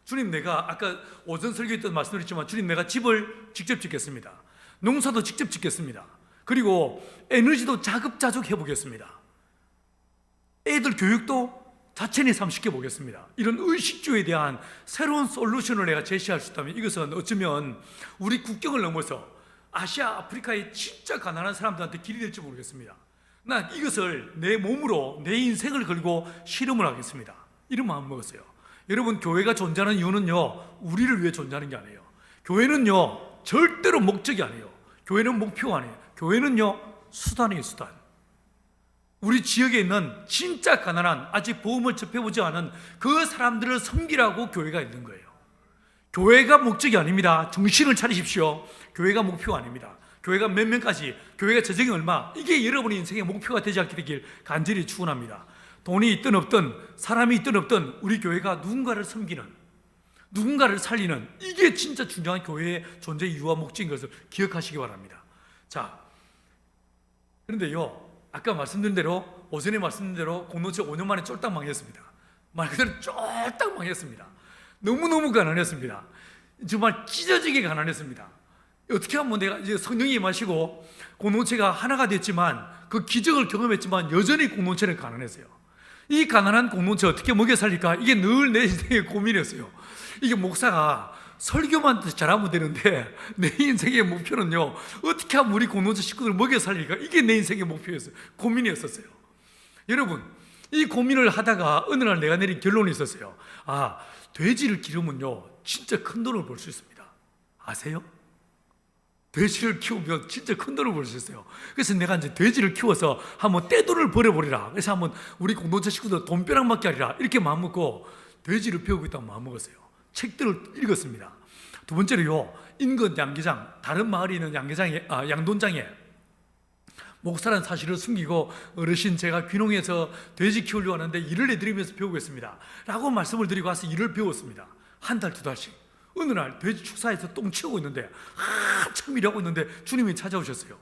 주님, 내가 아까 오전 설교에 때 말씀드렸지만, 주님, 내가 집을 직접 짓겠습니다. 농사도 직접 짓겠습니다. 그리고 에너지도 자급자족 해보겠습니다. 애들 교육도 자체내 삼시켜 보겠습니다. 이런 의식주에 대한 새로운 솔루션을 내가 제시할 수 있다면, 이것은 어쩌면 우리 국경을 넘어서 아시아, 아프리카의 진짜 가난한 사람들한테 길이 될지 모르겠습니다. 난 이것을 내 몸으로, 내 인생을 걸고 실험을 하겠습니다. 이런 마음 먹었어요. 여러분, 교회가 존재하는 이유는요, 우리를 위해 존재하는 게 아니에요. 교회는요, 절대로 목적이 아니에요. 교회는 목표가 아니에요. 교회는요, 수단이에요, 수단. 우리 지역에 있는 진짜 가난한, 아직 복음을 접해보지 않은 그 사람들을 섬기라고 교회가 있는 거예요. 교회가 목적이 아닙니다. 정신을 차리십시오. 교회가 목표가 아닙니다. 교회가 몇 명까지, 교회가 재정이 얼마, 이게 여러분의 인생의 목표가 되지 않게 되길 간절히 축원합니다. 돈이 있든 없든, 사람이 있든 없든, 우리 교회가 누군가를 섬기는, 누군가를 살리는, 이게 진짜 중요한 교회의 존재 이유와 목적인 것을 기억하시기 바랍니다. 자, 그런데요, 아까 말씀드린 대로, 오전에 말씀드린 대로 공동체 5년 만에 쫄딱 망했습니다. 말 그대로 쫄딱 망했습니다. 너무너무 가난했습니다. 정말 찢어지게 가난했습니다. 어떻게 하면 내가 이제 성령이 임하시고 공동체가 하나가 됐지만, 그 기적을 경험했지만 여전히 공동체는 가난했어요. 이 가난한 공동체 어떻게 먹여 살릴까? 이게 늘 내 인생의 고민이었어요. 이게 목사가 설교만 잘하면 되는데, 내 인생의 목표는요, 어떻게 하면 우리 공동체 식구들 먹여 살릴까? 이게 내 인생의 목표였어요. 고민이었었어요. 여러분, 이 고민을 하다가 어느 날 내가 내린 결론이 있었어요. 아, 돼지를 기르면요, 진짜 큰 돈을 벌 수 있습니다. 아세요? 돼지를 키우면 진짜 큰 돈을 벌 수 있어요. 그래서 내가 이제 돼지를 키워서 한번 떼돈을 벌어버리라. 그래서 한번 우리 공동체 식구들 돈벼락 맞게 하리라. 이렇게 마음먹고 돼지를 배우고 있다고 마음먹었어요. 책들을 읽었습니다. 두 번째로요, 인근 양계장, 다른 마을에 있는 양돈장에 목사라는 사실을 숨기고, 어르신, 제가 귀농해서 돼지 키우려고 하는데 일을 해드리면서 배우고 있습니다 라고 말씀을 드리고 와서 일을 배웠습니다. 한 달, 두 달씩. 어느 날 돼지 축사에서 똥 치우고 있는데, 한참 일하고 있는데 주님이 찾아오셨어요.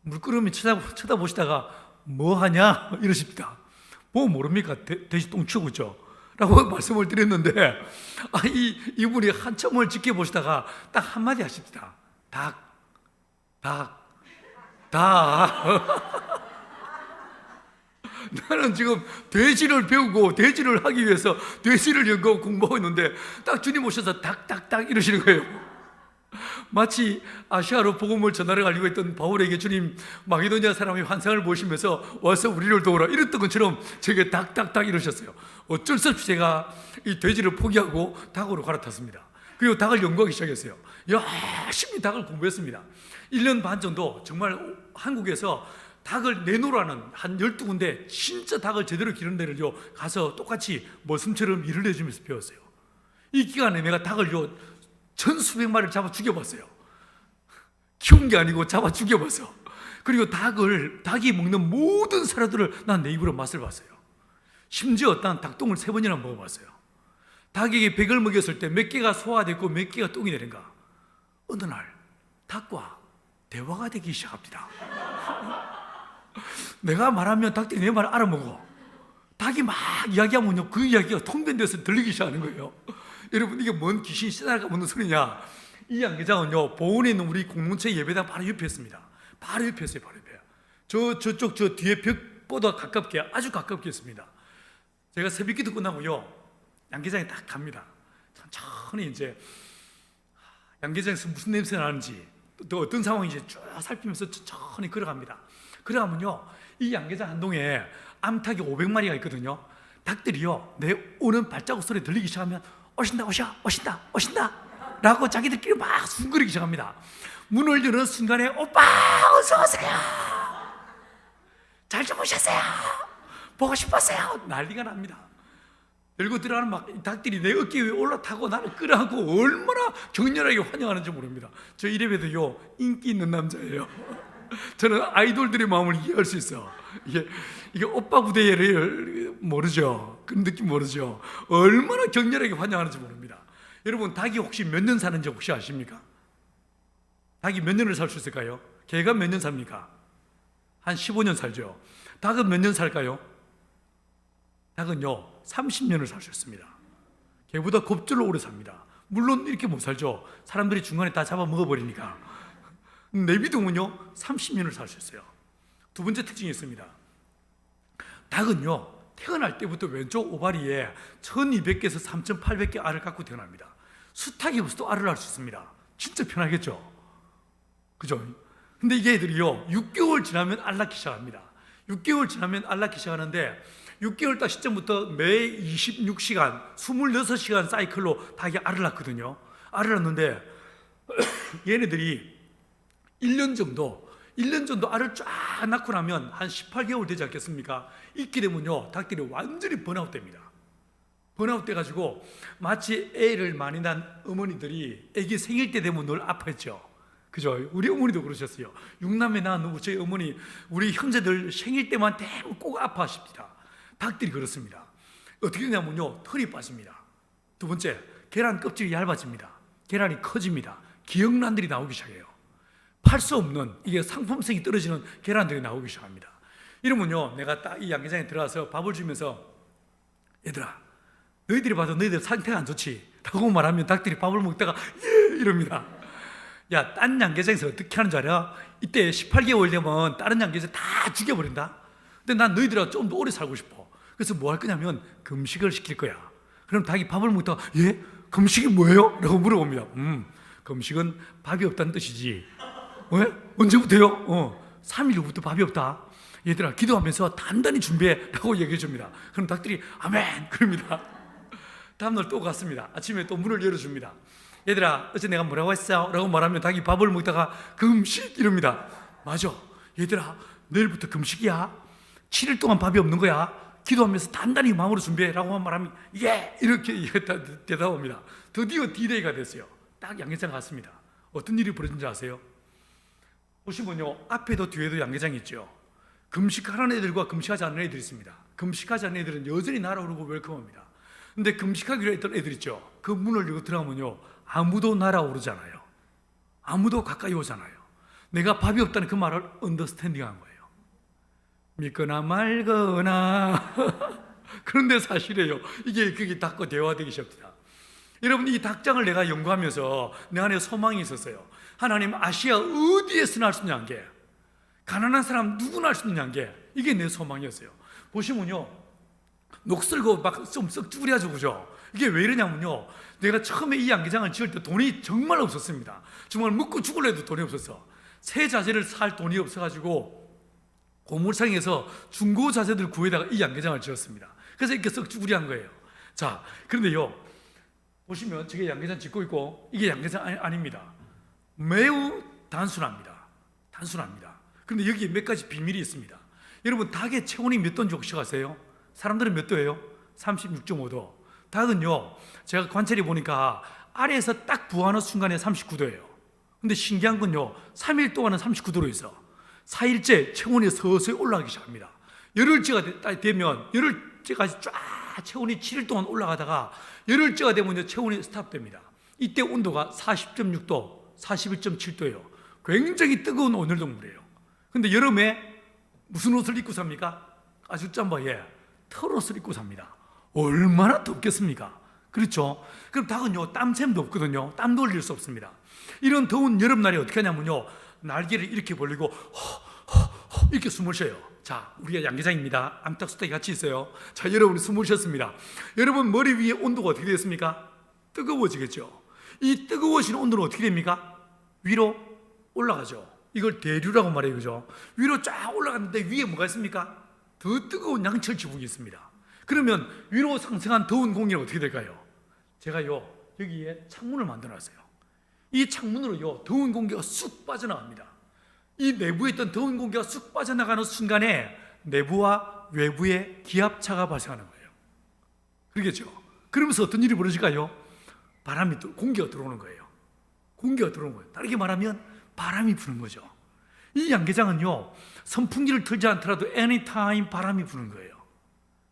물끄러미 쳐다보시다가 뭐 하냐 이러십니다. 뭐 모릅니까? 돼지 똥 치우고 있죠 라고 말씀을 드렸는데, 이분이 한참을 지켜보시다가 딱 한마디 하십니다. 닭. 나는 지금 돼지를 배우고 돼지를 하기 위해서 돼지를 연구하고 공부하고 있는데, 딱 주님 오셔서 닭 이러시는 거예요. 마치 아시아로 복음을 전하러 가려고 했던 바울에게 주님 마게도니아 사람의 환상을 보시면서 와서 우리를 도우라 이랬던 것처럼 제게 닭 이러셨어요. 어쩔 수 없이 제가 이 돼지를 포기하고 닭으로 갈아탔습니다. 그리고 닭을 연구하기 시작했어요. 열심히 닭을 공부했습니다. 1년 반 정도 정말 한국에서 닭을 내놓으라는 한 12군데 진짜 닭을 제대로 기르는 데를요 가서 똑같이 머슴처럼 일을 해주면서 배웠어요. 이 기간에 내가 닭을요 천수백 마리를 잡아 죽여봤어요. 키운 게 아니고 잡아 죽여봤어. 그리고 닭이 먹는 모든 사료들을 난 내 입으로 맛을 봤어요. 심지어 난 닭똥을 3번이나 먹어봤어요. 닭에게 100을 먹였을 때 몇 개가 소화됐고 몇 개가 똥이 되는가. 어느 날 닭과 대화가 되기 시작합니다. 내가 말하면 닭들이 내 말을 알아먹어. 닭이 막 이야기하면요, 그 이야기가 통된 데서 들리기 시작하는 거예요. 여러분, 이게 뭔 귀신이 씨나가 먹는 소리냐. 이 양계장은요, 보은에 있는 우리 공동체 예배당 바로 옆에 있습니다. 바로 옆에 있어요. 바로 옆에. 저쪽 저 뒤에 벽보다 가깝게, 아주 가깝게 있습니다. 제가 새벽기도 끝나고요, 양계장에 딱 갑니다. 천천히 이제 양계장에서 무슨 냄새가 나는지, 또 어떤 상황인지 쭉 살피면서 천천히 걸어갑니다. 그러면요, 이 양계장 한 동에 암탉이 500마리가 있거든요. 닭들이요, 내 오는 발자국 소리 들리기 시작하면 오신다, 오신다 라고 자기들끼리 막 숭거리기 시작합니다. 문을 여는 순간에 오빠 어서 오세요, 잘 주무셨어요, 보고 싶었어요, 난리가 납니다. 열고 들어가는 막 닭들이 내 어깨 위에 올라타고 나를 끌어안고 얼마나 격렬하게 환영하는지 모릅니다. 저 이래봬도요, 인기 있는 남자예요. 저는 아이돌들의 마음을 이해할 수 있어. 이게 오빠 부대를 모르죠. 그런 느낌 모르죠. 얼마나 격렬하게 환영하는지 모릅니다. 여러분, 닭이 혹시 몇 년 사는지 혹시 아십니까? 닭이 몇 년을 살 수 있을까요? 개가 몇 년 삽니까? 한 15년 살죠. 닭은 몇 년 살까요? 닭은요, 30년을 살 수 있습니다. 개보다 곱절로 오래 삽니다. 물론 이렇게 못 살죠. 사람들이 중간에 다 잡아 먹어버리니까. 내비두면요, 30년을 살 수 있어요. 두 번째 특징이 있습니다. 닭은요, 태어날 때부터 왼쪽 오바리에 1200개에서 3800개 알을 갖고 태어납니다. 수탉이 없어도 알을 낳을 수 있습니다. 진짜 편하겠죠? 그죠? 근데 이게 애들이요, 6개월 지나면 알 낳기 시작합니다. 6개월 지나면 알 낳기 시작하는데 6개월 딱 시점부터 매 26시간, 26시간 사이클로 닭이 알을 낳거든요. 알을 낳는데 얘네들이 1년 정도 알을 쫙 낳고 나면 한 18개월 되지 않겠습니까? 이렇게 되면요, 닭들이 완전히 번아웃 됩니다. 번아웃 돼가지고 마치 애를 많이 낳은 어머니들이 애기 생일 때 되면 늘 아팠죠. 그죠? 우리 어머니도 그러셨어요. 6남매 낳은 저희 어머니, 우리 형제들 생일 때만 되면 꼭 아파하십니다. 닭들이 그렇습니다. 어떻게 되냐면요, 털이 빠집니다. 두 번째, 계란 껍질이 얇아집니다. 계란이 커집니다. 기억란들이 나오기 시작해요. 팔 수 없는, 이게 상품성이 떨어지는 계란들이 나오기 시작합니다. 이러면요, 내가 딱 이 양계장에 들어가서 밥을 주면서 얘들아, 너희들이 봐도 너희들 상태가 안 좋지? 라고 말하면 닭들이 밥을 먹다가 예! 이럽니다. 야, 딴 양계장에서 어떻게 하는 줄 알아? 이때 18개월 되면 다른 양계장 다 죽여버린다. 근데 난 너희들하고 좀 더 오래 살고 싶어. 그래서 뭐 할 거냐면 금식을 시킬 거야. 그럼 닭이 밥을 먹다가 예? 금식이 뭐예요? 라고 물어봅니다. 금식은 밥이 없다는 뜻이지. 왜? 언제부터요? 3일 후부터 밥이 없다. 얘들아, 기도하면서 단단히 준비해 라고 얘기해 줍니다. 그럼 닭들이 아멘 그럽니다. 다음날 또 갔습니다. 아침에 또 문을 열어줍니다. 얘들아, 어제 내가 뭐라고 했어? 라고 말하면 닭이 밥을 먹다가 금식 이럽니다. 맞아, 얘들아, 내일부터 금식이야. 7일 동안 밥이 없는 거야. 기도하면서 단단히 마음으로 준비해 라고 말하면 예! 이렇게 대답합니다. 드디어 D-Day가 됐어요. 딱 양계장 갔습니다. 어떤 일이 벌어진지 아세요? 보시면요, 앞에도 뒤에도 양계장이 있죠. 금식하는 애들과 금식하지 않는 애들이 있습니다. 금식하지 않는 애들은 여전히 날아오르고 웰컴합니다. 근데 금식하기로 했던 애들 있죠. 그 문을 열고 들어가면요, 아무도 날아오르잖아요. 아무도 가까이 오잖아요. 내가 밥이 없다는 그 말을 언더스탠딩한 거예요. 믿거나 말거나. 그런데 사실이에요. 그게 닭과 대화되기 시작합니다. 여러분, 이 닭장을 내가 연구하면서 내 안에 소망이 있었어요. 하나님, 아시아 어디에서나 할 수 있는 게, 가난한 사람 누구나 할 수 있는 게, 이게 내 소망이었어요. 보시면요, 녹슬고 막 좀 썩쭈구려가지고, 그죠? 이게 왜 이러냐면요, 내가 처음에 이 양계장을 지을 때 돈이 정말 없었습니다. 정말 먹고 죽을래 해도 돈이 없었어. 새 자재를 살 돈이 없어가지고 고물상에서 중고 자재들 구해다가 이 양계장을 지었습니다. 그래서 이렇게 썩쭈구리한 거예요. 자, 그런데요, 보시면 저게 양계장 짓고 있고 이게 양계장 아닙니다. 매우 단순합니다. 그런데 여기에 몇 가지 비밀이 있습니다. 여러분, 닭의 체온이 몇 도인지 혹시 아세요? 사람들은 몇 도예요? 36.5도. 닭은요, 제가 관찰해 보니까 알에서 딱 부화하는 순간에 39도예요. 근데 신기한 건요, 3일 동안은 39도로 있어. 4일째 체온이 서서히 올라가기 시작합니다. 열흘째가 되면, 열흘째까지 쫙 체온이 7일 동안 올라가다가 열흘째가 되면 체온이 스탑됩니다. 이때 온도가 40.6도, 41.7도예요. 굉장히 뜨거운 온열동물이에요. 근데 여름에 무슨 옷을 입고 삽니까? 아주 짬바에 털옷을 입고 삽니다. 얼마나 덥겠습니까? 그렇죠? 그럼 닭은요, 땀샘도 없거든요. 땀도 흘릴 수 없습니다. 이런 더운 여름날에 어떻게 하냐면요, 날개를 이렇게 벌리고 이렇게 숨을 쉬어요. 자, 우리가 양계장입니다. 암탉수탉이 같이 있어요. 자, 여러분이 숨을 쉬었습니다. 여러분 머리 위에 온도가 어떻게 됐습니까? 뜨거워지겠죠. 이 뜨거워지는 온도는 어떻게 됩니까? 위로 올라가죠. 이걸 대류라고 말해요. 그죠? 위로 쫙 올라갔는데 위에 뭐가 있습니까? 더 뜨거운 양철 지붕이 있습니다. 그러면 위로 상승한 더운 공기는 어떻게 될까요? 제가요, 여기에 창문을 만들어 놨어요. 이 창문으로요, 더운 공기가 쑥 빠져나갑니다. 이 내부에 있던 더운 공기가 쑥 빠져나가는 순간에 내부와 외부에 기압차가 발생하는 거예요. 그러겠죠? 그러면서 어떤 일이 벌어질까요? 바람이, 공기가 들어오는 거예요. 공기가 들어오는 거예요. 다르게 말하면 바람이 부는 거죠. 이 양계장은요, 선풍기를 틀지 않더라도 anytime 바람이 부는 거예요.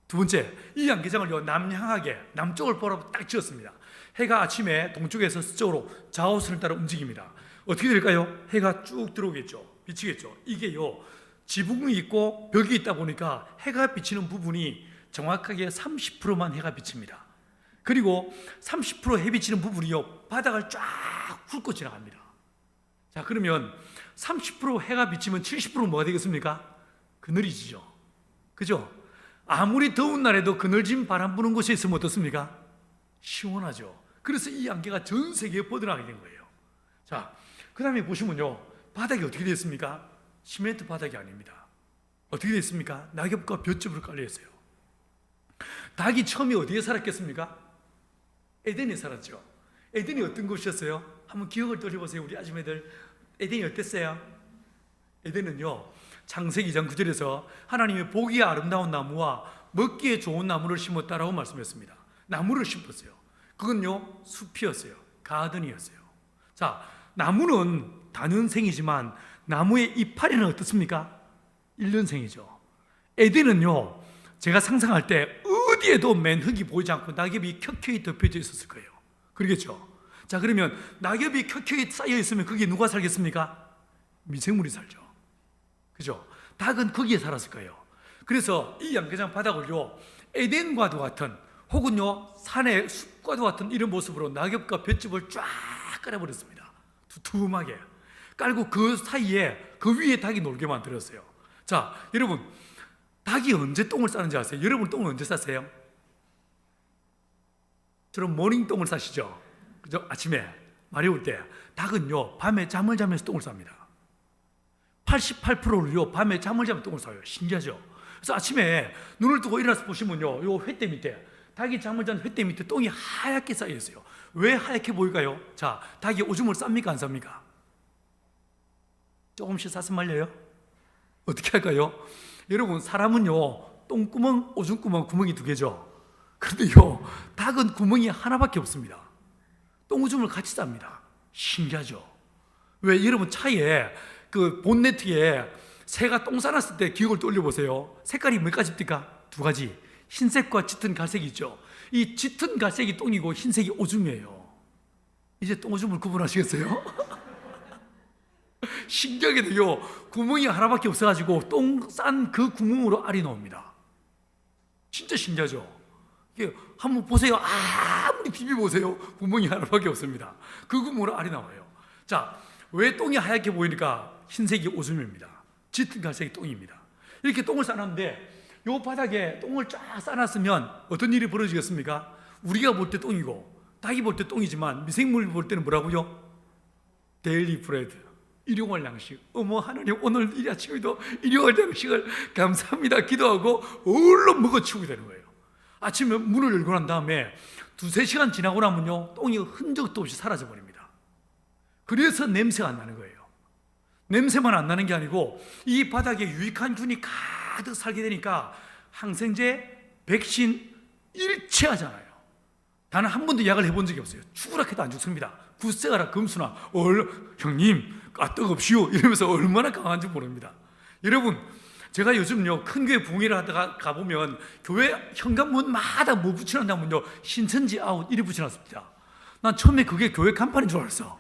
두 번째, 이 양계장을요, 남향하게, 남쪽을 보라고 딱 지었습니다. 해가 아침에 동쪽에서 서쪽으로 좌우선을 따라 움직입니다. 어떻게 될까요? 해가 쭉 들어오겠죠. 비치겠죠. 이게요, 지붕이 있고 벽이 있다 보니까 해가 비치는 부분이 정확하게 30%만 해가 비칩니다. 그리고 30% 해 비치는 부분이요, 바닥을 쫙 훑고 지나갑니다. 자, 그러면 30% 해가 비치면 70%는 뭐가 되겠습니까? 그늘이지죠. 그죠? 아무리 더운 날에도 그늘진 바람 부는 곳에 있으면 어떻습니까? 시원하죠. 그래서 이 안개가 전 세계에 뻗어나가게 된 거예요. 자, 그 다음에 보시면요, 바닥이 어떻게 됐습니까? 시멘트 바닥이 아닙니다. 어떻게 됐습니까? 낙엽과 볏짚으로 깔려 있어요. 닭이 처음에 어디에 살았겠습니까? 에덴에 살았죠. 에덴이 어떤 곳이었어요? 한번 기억을 돌려보세요. 우리 아줌매들, 에덴이 어땠어요? 에덴은요, 창세기 2장 9절에서 하나님이 보기에 아름다운 나무와 먹기에 좋은 나무를 심었다라고 말씀했습니다. 나무를 심었어요. 그건요, 숲이었어요. 가든이었어요. 자, 나무는 단연생이지만 나무의 이파리는 어떻습니까? 1년생이죠. 에덴은요, 제가 상상할 때 어디에도 맨 흙이 보이지 않고 낙엽이 켜켜이 덮여져 있었을 거예요. 그러겠죠? 자, 그러면 낙엽이 켜켜이 쌓여 있으면 거기에 누가 살겠습니까? 미생물이 살죠. 그죠? 닭은 거기에 살았을 거예요. 그래서 이 양계장 바닥을요, 에덴과도 같은, 혹은요, 산의 숲과도 같은 이런 모습으로 낙엽과 볏짚을 쫙 깔아버렸습니다. 두툼하게 깔고 그 사이에, 그 위에 닭이 놀게 만들었어요. 자, 여러분, 닭이 언제 똥을 싸는지 아세요? 여러분 똥을 언제 싸세요? 저런 모닝똥을 싸시죠? 그죠? 아침에 마려울 때. 닭은요, 밤에 잠을 자면서 똥을 쌉니다. 88%를요, 밤에 잠을 자면 똥을 싸요. 신기하죠? 그래서 아침에 눈을 뜨고 일어나서 보시면요, 요 횃대 밑에, 닭이 잠을 잔 횃대 밑에 똥이 하얗게 쌓여 있어요. 왜 하얗게 보일까요? 자, 닭이 오줌을 쌉니까? 안 쌉니까? 조금씩 싸서 말려요? 어떻게 할까요? 여러분, 사람은요, 똥구멍, 오줌구멍, 구멍이 2개죠. 그런데요, 닭은 구멍이 하나밖에 없습니다. 똥오줌을 같이 쌉니다. 신기하죠? 왜? 여러분, 차에 그 본네트에 새가 똥 싸놨을 때 기억을 떠올려보세요. 색깔이 몇 가지입니까? 2가지. 흰색과 짙은 갈색이 있죠. 이 짙은 갈색이 똥이고 흰색이 오줌이에요. 이제 똥오줌을 구분하시겠어요? 신기하게도요, 구멍이 하나밖에 없어가지고 똥 싼 그 구멍으로 알이 나옵니다. 진짜 신기하죠? 이게 한번 보세요. 아무리 TV 보세요. 구멍이 하나밖에 없습니다. 그 구멍으로 알이 나와요. 자, 왜 똥이 하얗게 보이니까 흰색이 오줌입니다. 짙은 갈색이 똥입니다. 이렇게 똥을 싸놨는데 요 바닥에 똥을 쫙 싸놨으면 어떤 일이 벌어지겠습니까? 우리가 볼 때 똥이고 닭이 볼 때 똥이지만 미생물이 볼 때는 뭐라고요? 데일리 브레드, 일용할 양식. 어머 하나님, 오늘 이 아침에도 일용할 양식을 감사합니다 기도하고 얼른 먹어치우게 되는 거예요. 아침에 문을 열고 난 다음에 2-3시간 지나고 나면요, 똥이 흔적도 없이 사라져 버립니다. 그래서 냄새가 안 나는 거예요. 냄새만 안 나는 게 아니고 이 바닥에 유익한 균이 가득 살게 되니까 항생제, 백신 일치하잖아요. 단 한 번도 약을 해본 적이 없어요. 죽으라 해도 안 죽습니다. 굳세가라 금수나 형님 까떡없이요 이러면서 얼마나 강한지 모릅니다. 여러분, 제가 요즘요 큰 교회 부흥회를 하다가 가보면 교회 현관문마다 뭐 붙여놨냐면요 신천지 아웃 이리 붙여놨습니다. 난 처음에 그게 교회 간판인 줄 알았어.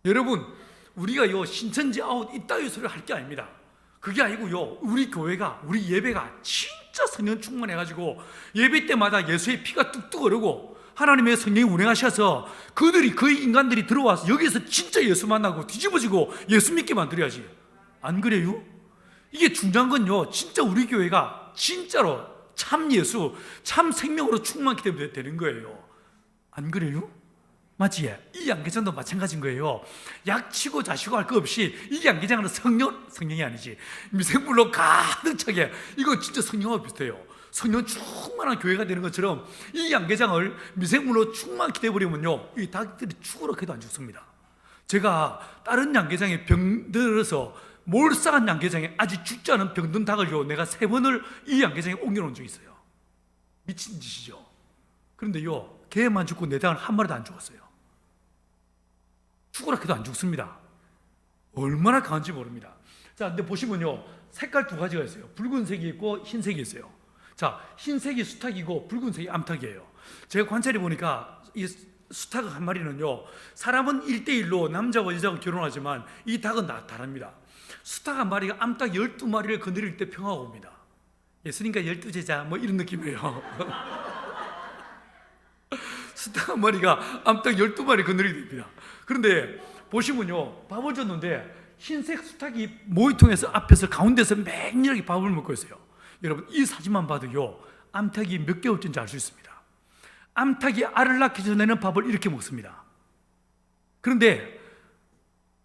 여러분, 우리가 요 신천지 아웃 이따위 소리를 할 게 아닙니다. 그게 아니고요, 우리 교회가, 우리 예배가 진짜 성령 충만해가지고 예배 때마다 예수의 피가 뚝뚝 흐르고 하나님의 성령이 운행하셔서 그들이, 그 인간들이 들어와서 여기서 진짜 예수 만나고 뒤집어지고 예수 믿게 만들어야지. 안 그래요? 이게 중요한 건요, 진짜 우리 교회가 진짜로 참 예수, 참 생명으로 충만하기 때문에 되는 거예요. 안 그래요? 맞지? 이 양계장도 마찬가지인 거예요. 약치고 자시고 할 거 없이 이 양계장은 성령이 아니지 미생물로 가득 차게, 이거 진짜 성령하고 비슷해요. 성령 충만한 교회가 되는 것처럼 이 양계장을 미생물로 충만하게 되어버리면요, 이 닭들이 죽으라 해도 안 죽습니다. 제가 다른 양계장에 병들어서 몰상한 양계장에 아직 죽지 않은 병든 닭을요 내가 3번을 이 양계장에 옮겨놓은 적이 있어요. 미친 짓이죠. 그런데요, 개만 죽고 내 닭은 한 마리도 안 죽었어요. 죽으라 해도 안 죽습니다. 얼마나 강한지 모릅니다. 자, 근데 보시면요, 색깔 2가지가 있어요. 붉은색이 있고 흰색이 있어요. 자, 흰색이 수탉이고 붉은색이 암탉이에요. 제가 관찰해 보니까 이 수탉 한 마리는요, 사람은 1대1로 남자와 여자가 결혼하지만 이 닭은 다릅니다. 수탉 한 마리가 암탉 12마리를 거느릴 때 평화가 옵니다. 예수님과 12제자 뭐 이런 느낌이에요. 수탉 한 마리가 암탉 12마리 거느리게 됩니다. 그런데 보시면요, 밥을 줬는데 흰색 수탉이 모이통에서 앞에서 가운데서 맹렬하게 밥을 먹고 있어요. 여러분, 이 사진만 봐도요, 암탉이 몇 개월째인지 알 수 있습니다. 암탉이 알을 낳기 전에는 밥을 이렇게 먹습니다. 그런데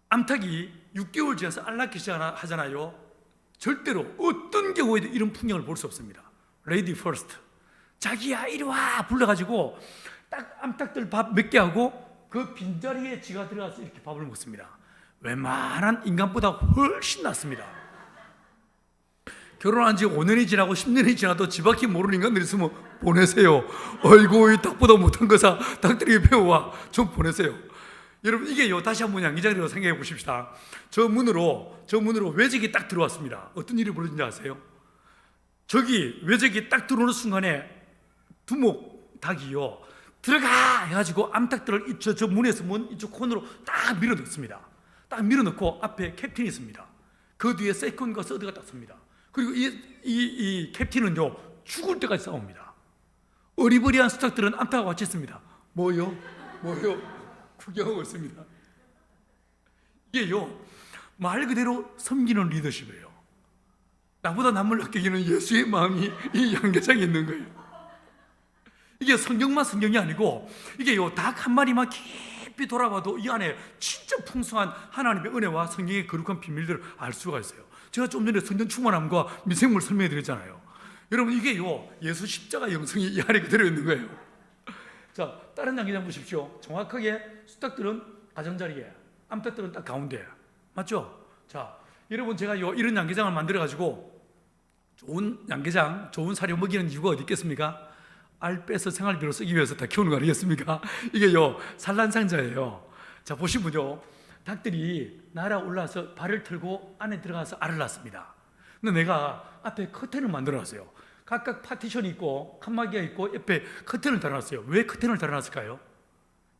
암탉이 6개월 지나서 알 낳기 시작하잖아요. 절대로 어떤 경우에도 이런 풍경을 볼 수 없습니다. 레이디 퍼스트, 자기야 이리 와 불러가지고 딱 암탉들 밥 몇 개 하고 그 빈자리에 지가 들어가서 이렇게 밥을 먹습니다. 웬만한 인간보다 훨씬 낫습니다. 결혼한 지 5년이 지나고 10년이 지나도 지밖에 모르는 인간들이 있으면 보내세요. 어이구, 이 닭보다 못한 거사 닭들이 배워와 좀 보내세요. 여러분, 이게요, 다시 한번 양기장이라고 생각해 보십시다. 저 문으로 외적이 딱 들어왔습니다. 어떤 일이 벌어진지 아세요? 저기 외적이 딱 들어오는 순간에 두목 닭이요, 들어가 해가지고 암탉들을 저 문에서 문 이쪽 코너로 딱 밀어넣습니다. 딱 밀어넣고 앞에 캡틴이 있습니다. 그 뒤에 세컨과 서드가 딱 섭니다. 그리고 이 캡틴은요, 죽을 때까지 싸웁니다. 어리버리한 수탉들은 암탉과 같이 있습니다. 뭐요? 구경하고 있습니다. 이게요, 말 그대로 섬기는 리더십이에요. 나보다 남을 아끼기는 예수의 마음이 이 양계장에 있는 거예요. 이게 성경만 성경이 아니고, 이게요, 닭 한 마리만 깊이 돌아봐도 이 안에 진짜 풍성한 하나님의 은혜와 성경의 거룩한 비밀들을 알 수가 있어요. 제가 좀 전에 성령 충만함과 미생물 설명해 드렸잖아요. 여러분, 이게요, 예수 십자가 영성이 이 안에 그대로 있는 거예요. 자, 다른 양계장 보십시오. 정확하게 수탉들은 가장자리에, 암탉들은 딱 가운데, 맞죠? 자, 여러분, 제가 이런 양계장을 만들어 가지고 좋은 양계장, 좋은 사료 먹이는 이유가 어디 있겠습니까? 알 빼서 생활비로 쓰기 위해서 다 키우는 거 아니겠습니까? 이게요, 산란상자예요. 자, 보시면요, 닭들이 날아올라서 발을 털고 안에 들어가서 알을 낳습니다. 근데 내가 앞에 커튼을 만들어놨어요. 각각 파티션이 있고 칸막이가 있고 옆에 커튼을 달아놨어요. 왜 커튼을 달아놨을까요?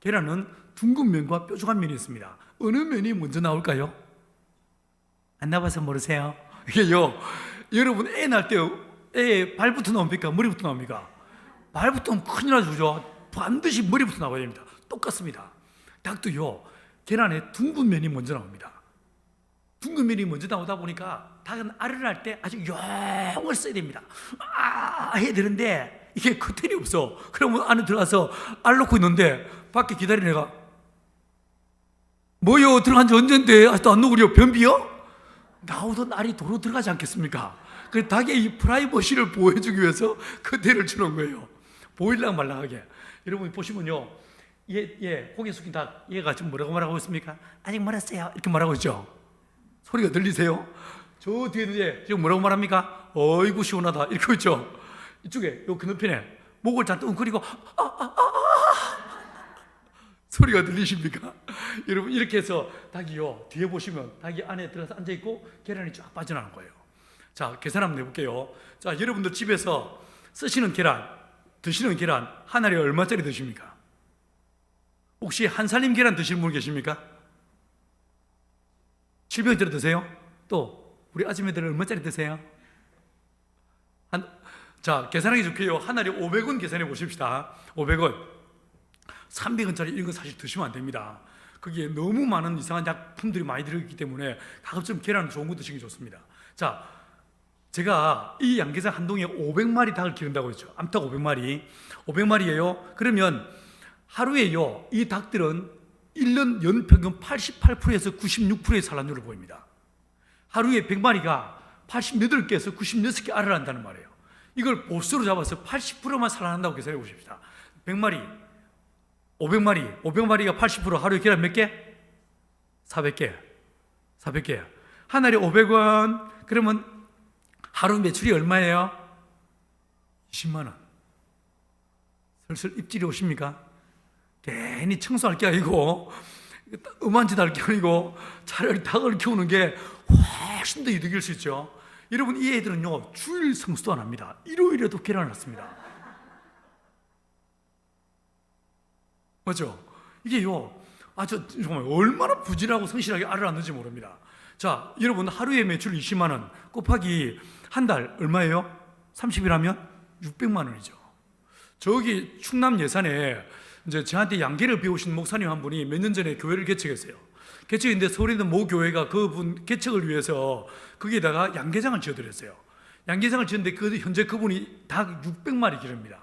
계란은 둥근 면과 뾰족한 면이 있습니다. 어느 면이 먼저 나올까요? 안 나와서 모르세요? 이게요, 여러분, 애 낳을 때 애 발부터 나옵니까? 머리부터 나옵니까? 발부터 나오면 큰일 나죠. 반드시 머리부터 나와야 됩니다. 똑같습니다. 닭도요, 계란에 둥근 면이 먼저 나옵니다. 둥근 면이 먼저 나오다 보니까 닭은 알을 낳을 때 아주 용을 써야 됩니다. 해야 되는데 이게 커튼이 없어. 그러면 안에 들어가서 알 놓고 있는데 밖에 기다리는 애가 뭐요? 들어간 지 언젠데 아직도 안 녹으려? 변비요? 나오던 알이 도로 들어가지 않겠습니까? 그 닭의 이 프라이버시를 보호해주기 위해서 커튼을 주는 거예요. 보일랑 말랑하게. 여러분 보시면요, 고개 숙인 닭, 얘가 지금 뭐라고 말하고 있습니까? 아직 멀었어요 이렇게 말하고 있죠. 소리가 들리세요? 저 뒤에 지금 뭐라고 말합니까? 어이구 시원하다 이렇게 있죠. 이쪽에 요 건너편에 목을 잔뜩 웅크리고 소리가 들리십니까? 여러분 이렇게 해서 닭이요 뒤에 보시면 닭이 안에 들어가서 앉아 있고 계란이 쫙 빠져나오는 거예요. 자, 계산 한번 해볼게요. 자, 여러분들 집에서 쓰시는 계란, 드시는 계란 한 알에 얼마짜리 드십니까? 혹시 한 살림 계란 드시는 분 계십니까? 700원짜리 드세요? 또 우리 아줌매들은 얼마짜리 드세요? 자, 계산하기 좋게요. 한 알에 500원 계산해 보십시다. 500원 300원짜리 이런 거 사실 드시면 안 됩니다. 거기에 너무 많은 이상한 약품들이 많이 들어있기 때문에 가급적 계란은 좋은 거 드시는 게 좋습니다. 자, 제가 이 양계장 한 동에 500마리 닭을 기른다고 했죠. 암탉 500마리예요. 그러면 하루에요 이 닭들은 1년 연평균 88%에서 96%의 산란율을 보입니다. 하루에 100마리가 88개에서 96개 알을 한다는 말이에요. 이걸 보수로 잡아서 80%만 산란한다고 계산해 보십시다. 100마리, 500마리가 80% 하루에 계란 몇 개? 400개. 한 알에 500원. 그러면 하루 매출이 얼마예요? 20만 원. 슬슬 입질이 오십니까? 괜히 청소할 게 아니고 음한짓 할 게 아니고 차라리 닭을 키우는 게 훨씬 더 이득일 수 있죠. 여러분 이 애들은요 주일 성수도 안 합니다. 일요일에도 계란을 낳습니다. 맞죠? 이게요 아주 정말 얼마나 부진하고 성실하게 알을 낳는지 모릅니다. 자, 여러분 하루에 매출 20만 원 곱하기 한 달 얼마예요? 30일 하면 600만 원이죠. 저기 충남 예산에 이제 저한테 양계를 배우신 목사님 한 분이 몇 년 전에 교회를 개척했어요. 개척인데 서울에 있는 모 교회가 그분 개척을 위해서 거기에다가 양계장을 지어드렸어요. 양계장을 지었는데 현재 그분이 닭 600마리 기릅니다.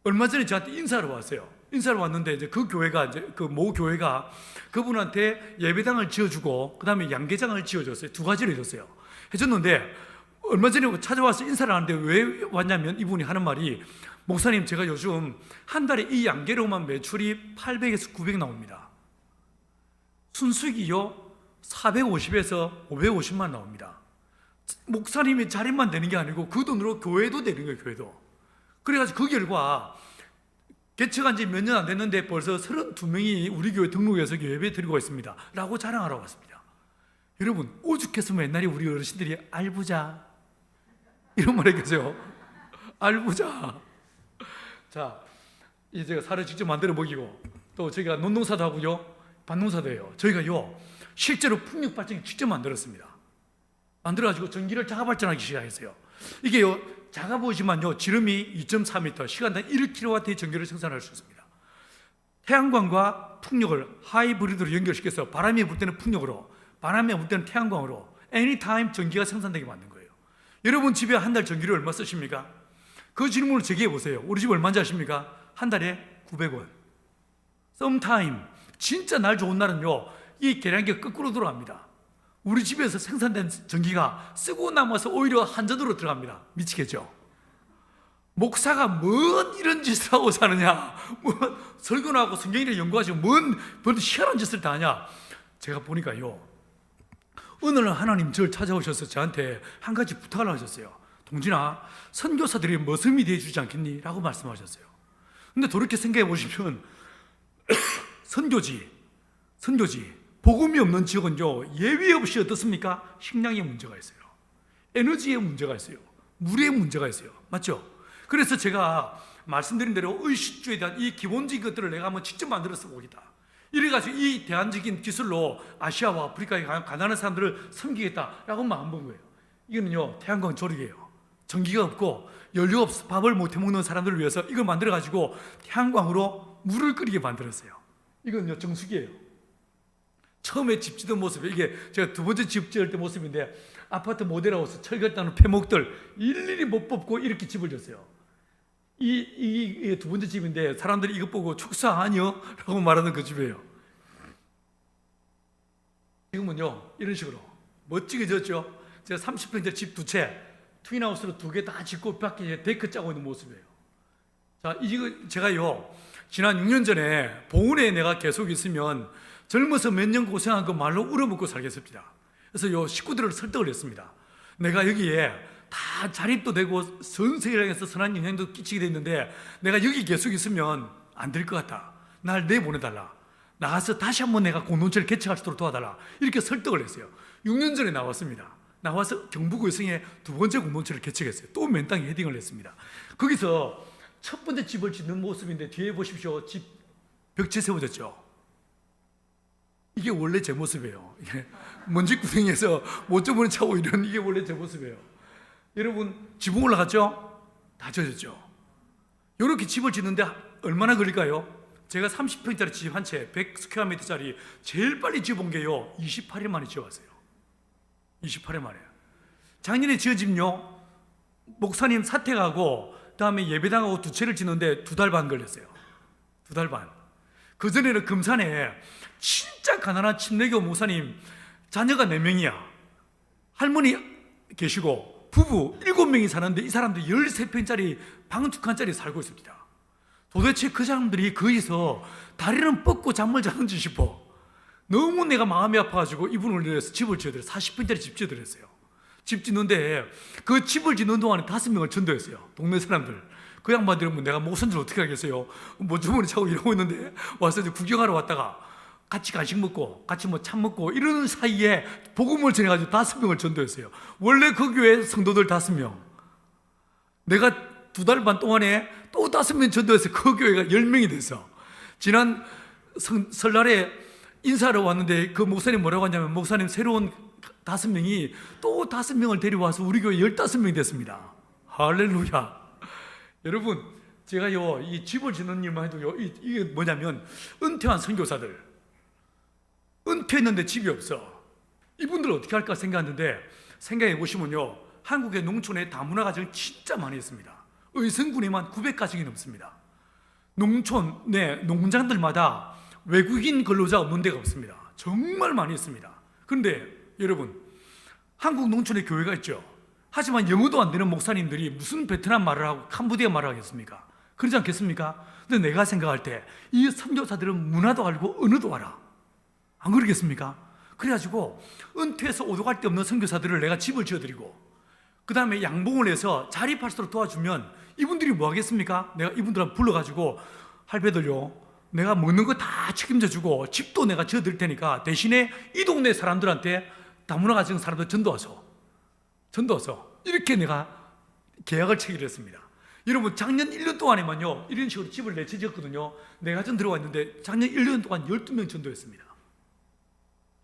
얼마 전에 저한테 인사를 왔어요. 인사를 왔는데 이제 그 교회가 이제 그 모 교회가 그분한테 예배당을 지어주고 그 다음에 양계장을 지어줬어요. 두 가지를 해줬어요. 해줬는데 얼마 전에 찾아와서 인사를 하는데 왜 왔냐면 이분이 하는 말이 목사님 제가 요즘 한 달에 이 양계로만 매출이 800에서 900 나옵니다. 순수익이요 450에서 550만 나옵니다. 목사님이 자리만 되는 게 아니고 그 돈으로 교회도 되는 거예요. 교회도. 그래가지고 그 결과 개척한 지 몇 년 안 됐는데 벌써 32명이 우리 교회 등록해서 예배 드리고 있습니다 라고 자랑하러 왔습니다. 여러분 오죽했으면 옛날에 우리 어르신들이 알부자 이런 말 했겠어요. 알부자. 자, 이제 제가 살을 직접 만들어 먹이고 또 저희가 논농사도 하고요 밭농사도 해요. 저희가요 실제로 풍력 발전기 직접 만들었습니다. 만들어가지고 전기를 자가 발전하기 시작했어요. 이게요 작아 보이지만요 지름이 2.4m 시간당 1kW의 전기를 생산할 수 있습니다. 태양광과 풍력을 하이브리드로 연결시켜서 바람이 불 때는 풍력으로 바람이 불 때는 태양광으로 애니타임 전기가 생산되게 만든 거예요. 여러분 집에 한 달 전기를 얼마 쓰십니까? 그 질문을 제기해 보세요. 우리 집 얼마인지 아십니까? 한 달에 900원. 썸타임 진짜 날 좋은 날은요 이 계량기가 거꾸로 돌아갑니다. 우리 집에서 생산된 전기가 쓰고 남아서 오히려 한전으로 들어갑니다. 미치겠죠? 목사가 뭔 이런 짓을 하고 사느냐, 뭔 설교나 하고 성경이나 연구하시고 뭔 희한한 짓을 다 하냐. 제가 보니까요 어느 날 하나님 저를 찾아오셔서 저한테 한 가지 부탁을 하셨어요. 동진아, 선교사들이 머슴이 되어주지 않겠니? 라고 말씀하셨어요. 근데 돌이켜 생각해 보시면 선교지 복음이 없는 지역은요 예외 없이 어떻습니까? 식량에 문제가 있어요. 에너지에 문제가 있어요. 물에 문제가 있어요. 맞죠? 그래서 제가 말씀드린 대로 의식주에 대한 이 기본적인 것들을 내가 한번 직접 만들어서 보겠다. 이래가지고 이 대안적인 기술로 아시아와 아프리카에 가난한 사람들을 섬기겠다라고 마음먹은 거예요. 이거는요 태양광 조리개예요. 전기가 없고 연료가 없어 밥을 못 해먹는 사람들을 위해서 이걸 만들어가지고 태양광으로 물을 끓이게 만들었어요. 이건요 정수기예요. 처음에 집 짓던 모습이 이게 제가 두 번째 집 지을 때 모습인데 아파트 모델하우스 철결단은 폐목들 일일이 못 뽑고 이렇게 집을 졌어요. 이 두 번째 집인데 사람들이 이것 보고 축사 아니요? 라고 말하는 그 집이에요. 지금은요 이런 식으로 멋지게 졌죠. 제가 30평짜리 집 2채 트윈하우스로 2개 다 짓고 밖에 데크 짜고 있는 모습이에요. 자, 이거 제가요 지난 6년 전에 보은에 내가 계속 있으면 젊어서 몇 년 고생한 그 말로 울어먹고 살겠습니다. 그래서 요 식구들을 설득을 했습니다. 내가 여기에 다 자립도 되고 전 세계를 향해서 선한 영향도 끼치게 됐는데 내가 여기 계속 있으면 안 될 것 같다. 날 내보내달라. 나가서 다시 한번 내가 공동체를 개척할 수 있도록 도와달라. 이렇게 설득을 했어요. 6년 전에 나왔습니다. 나와서 경북 의성에 두 번째 공동체를 개척했어요. 또 맨땅에 헤딩을 했습니다. 거기서 첫 번째 집을 짓는 모습인데 뒤에 보십시오. 집 벽체 세워졌죠. 이게 원래 제 모습이에요. 먼지 구덩이에서 못 접은 차고 이런 이게 원래 제 모습이에요. 여러분 지붕 올라갔죠? 다 젖었죠. 이렇게 집을 짓는데 얼마나 걸릴까요? 제가 30평짜리 집 한 채 100스퀘어미터짜리 제일 빨리 지어본 게요 28일 만에 지어왔어요. 28일 만에. 작년에 지은 집요 목사님 사택하고 그다음에 예배당하고 두 채를 짓는데 2달 반 걸렸어요. 2달 반. 그전에는 금산에 진짜 가난한 침례교 목사님 자녀가 4명이야. 할머니 계시고 부부 7명이 사는데 이 사람들 13평짜리 방 2칸짜리 살고 있습니다. 도대체 그 사람들이 거기서 다리는 뻗고 잠을 자는지 싶어. 너무 내가 마음이 아파가지고 이분을 위해서 집을 지어드렸어요. 40평짜리 집 지어드렸어요. 집 짓는데 그 집을 짓는 동안에 5명을 전도했어요. 동네 사람들. 그 양반들은 뭐 내가 목선줄 어떻게 하겠어요? 뭐 주머니 차고 이러고 있는데 와서 이제 구경하러 왔다가 같이 간식 먹고 같이 뭐 참 먹고 이러는 사이에 복음을 전해가지고 5명을 전도했어요. 원래 그 교회 성도들 5명. 내가 2달 반 동안에 또 5명 전도해서 그 교회가 10명이 됐어. 지난 설날에 인사하러 왔는데 그 목사님 뭐라고 하냐면 목사님 새로운 5명이 또 5명을 데려와서 우리 교회 15명이 됐습니다. 할렐루야. 여러분 제가요 이 집을 짓는 일만 해도요 이게 뭐냐면 은퇴한 선교사들 은퇴했는데 집이 없어. 이분들 어떻게 할까 생각했는데 생각해 보시면요 한국의 농촌에 다문화 가정이 진짜 많이 있습니다. 의성군에만 900가정이 넘습니다. 농촌 농장들마다 외국인 근로자 없는 데가 없습니다. 정말 많이 있습니다. 그런데 여러분 한국 농촌에 교회가 있죠. 하지만 영어도 안 되는 목사님들이 무슨 베트남 말을 하고 캄보디아 말을 하겠습니까? 그러지 않겠습니까? 근데 내가 생각할 때 이 선교사들은 문화도 알고 언어도 알아. 안 그러겠습니까? 그래가지고 은퇴해서 오도갈 데 없는 선교사들을 내가 집을 지어드리고 그 다음에 양봉을 해서 자립할 수 있도록 도와주면 이분들이 뭐 하겠습니까? 내가 이분들한테 불러가지고 할배들요 내가 먹는 거 다 책임져 주고 집도 내가 지어드릴 테니까 대신에 이 동네 사람들한테 다문화 가정 사람들 전도와서 이렇게 내가 계약을 체결했습니다. 여러분 작년 1년 동안에만요 이런 식으로 집을 4채 지었거든요. 내 가정 들어와 있는데 작년 1년 동안 12명 전도했습니다.